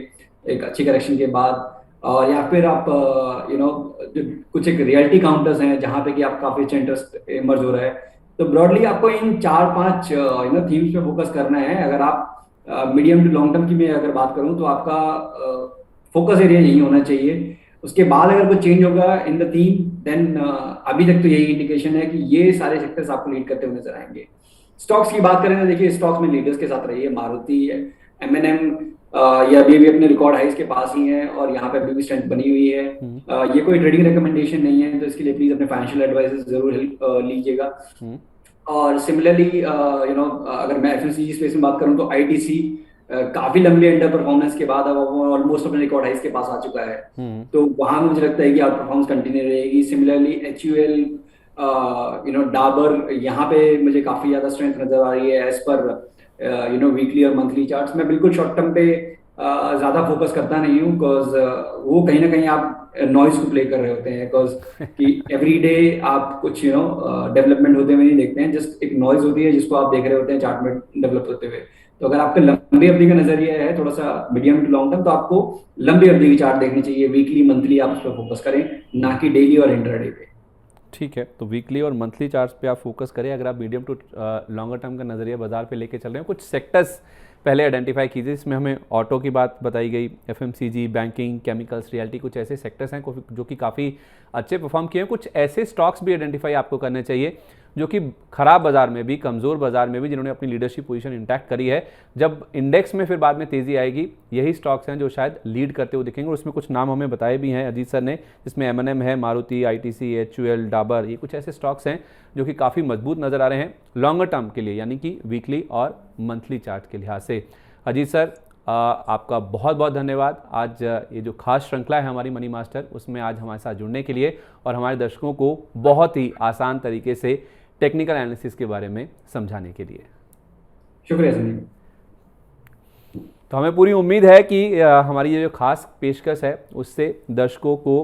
एक अच्छी करेक्शन के बाद, और या फिर आप कुछ एक रियलिटी काउंटर्स हैं जहां पे कि आप काफी अच्छा इंटरेस्ट इमर्ज हो रहा है। तो ब्रॉडली आपको इन 4-5 थीम्स पे फोकस करना है। अगर आप मीडियम टू लॉन्ग टर्म की मैं अगर बात करूं तो आपका फोकस एरिया यही होना चाहिए। उसके बाद अगर कुछ चेंज होगा इन द थीम देन अभी तक तो यही इंडिकेशन है कि ये सारे सेक्टर्स आपको लीड करते हुए नजर आएंगे। स्टॉक्स की बात करें तो देखिए स्टॉक्स में लीडर्स के साथ रही है मारुति, एमएनएम, ये अभी भी अपने रिकॉर्ड हाइस के पास ही है और यहाँ पे अभी भी स्ट्रेंथ बनी हुई है। ये कोई ट्रेडिंग रिकमेंडेशन नहीं है, तो इसके लिए प्लीज अपने फाइनेंशियल एडवाइजर जरूर लीजिएगा। और सिमिलरली अगर मैं एफएमसीजी स्पेस में बात करूं तो आईटीसी काफी लंबे अंडर परफॉर्मेंस के बाद अब वो ऑलमोस्ट अपने रिकॉर्ड हाइस के पास आ चुका है। तो वहां मुझे लगता है कि आउट परफॉर्मेंस कंटिन्यू रहेगी। सिमिलरली एचयूएल, डाबर, यहाँ पे मुझे काफी ज्यादा स्ट्रेंथ नजर आ रही है एज पर वीकली और मंथली चार्ट्स। मैं बिल्कुल शॉर्ट टर्म पे ज्यादा फोकस करता नहीं हूँ, बिकॉज वो कहीं ना कहीं आप नॉइज को प्ले कर रहे होते हैं, बिकॉज कि एवरी डे आप कुछ डेवलपमेंट होते हुए नहीं देखते हैं, जस्ट एक नॉइज होती है जिसको आप देख रहे होते हैं चार्ट में डेवलप होते हुए। तो अगर आपका लंबी अवधि का नजरिया है थोड़ा सा मीडियम टू लॉन्ग टर्म, तो आपको लंबी अवधि की चार्ट देखनी चाहिए। वीकली, मंथली आप उस पर फोकस करें, ना कि डेली और इंट्राडे पे। ठीक है, तो वीकली और मंथली चार्ट्स पे आप फोकस करें। अगर आप मीडियम टू लॉन्गर टर्म का नज़रिया बाजार पे लेके चल रहे हैं, कुछ सेक्टर्स पहले आइडेंटिफाई कीजिए। इसमें हमें ऑटो की बात बताई गई, एफएमसीजी, बैंकिंग, केमिकल्स, रियलिटी, कुछ ऐसे सेक्टर्स हैं जो कि काफ़ी अच्छे परफॉर्म किए हैं। कुछ ऐसे स्टॉक्स भी आइडेंटिफाई आपको करने चाहिए जो कि खराब बाजार में भी, कमज़ोर बाजार में भी, जिन्होंने अपनी लीडरशिप पोजीशन इंटैक्ट करी है। जब इंडेक्स में फिर बाद में तेज़ी आएगी, यही स्टॉक्स हैं जो शायद लीड करते हुए दिखेंगे। और उसमें कुछ नाम हमें बताए भी हैं अजीत सर ने, जिसमें एमएनएम है, मारुति, आईटीसी, एचयूएल, डाबर, ये कुछ ऐसे स्टॉक्स हैं जो कि काफ़ी मजबूत नज़र आ रहे हैं लॉन्गर टर्म के लिए, यानी कि वीकली और मंथली चार्ट के लिहाज से। अजीत सर, आपका बहुत बहुत धन्यवाद। आज ये जो खास श्रृंखला है हमारी मनी मास्टर, उसमें आज हमारे साथ जुड़ने के लिए और हमारे दर्शकों को बहुत ही आसान तरीके से टेक्निकल एनालिसिस के बारे में समझाने के लिए। शुक्रिया संदीप। तो हमें पूरी उम्मीद है कि हमारी ये जो खास पेशकश है उससे दर्शकों को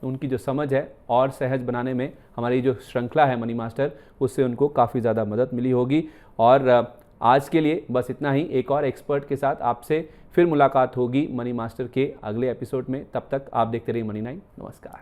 उनकी जो समझ है और सहज बनाने में हमारी जो श्रृंखला है मनी मास्टर, उससे उनको काफ़ी ज़्यादा मदद मिली होगी। और आज के लिए बस इतना ही। एक और एक्सपर्ट के साथ आपसे फिर मुलाकात होगी मनी मास्टर के अगले एपिसोड में। तब तक आप देखते रहिए मनी 9। नमस्कार।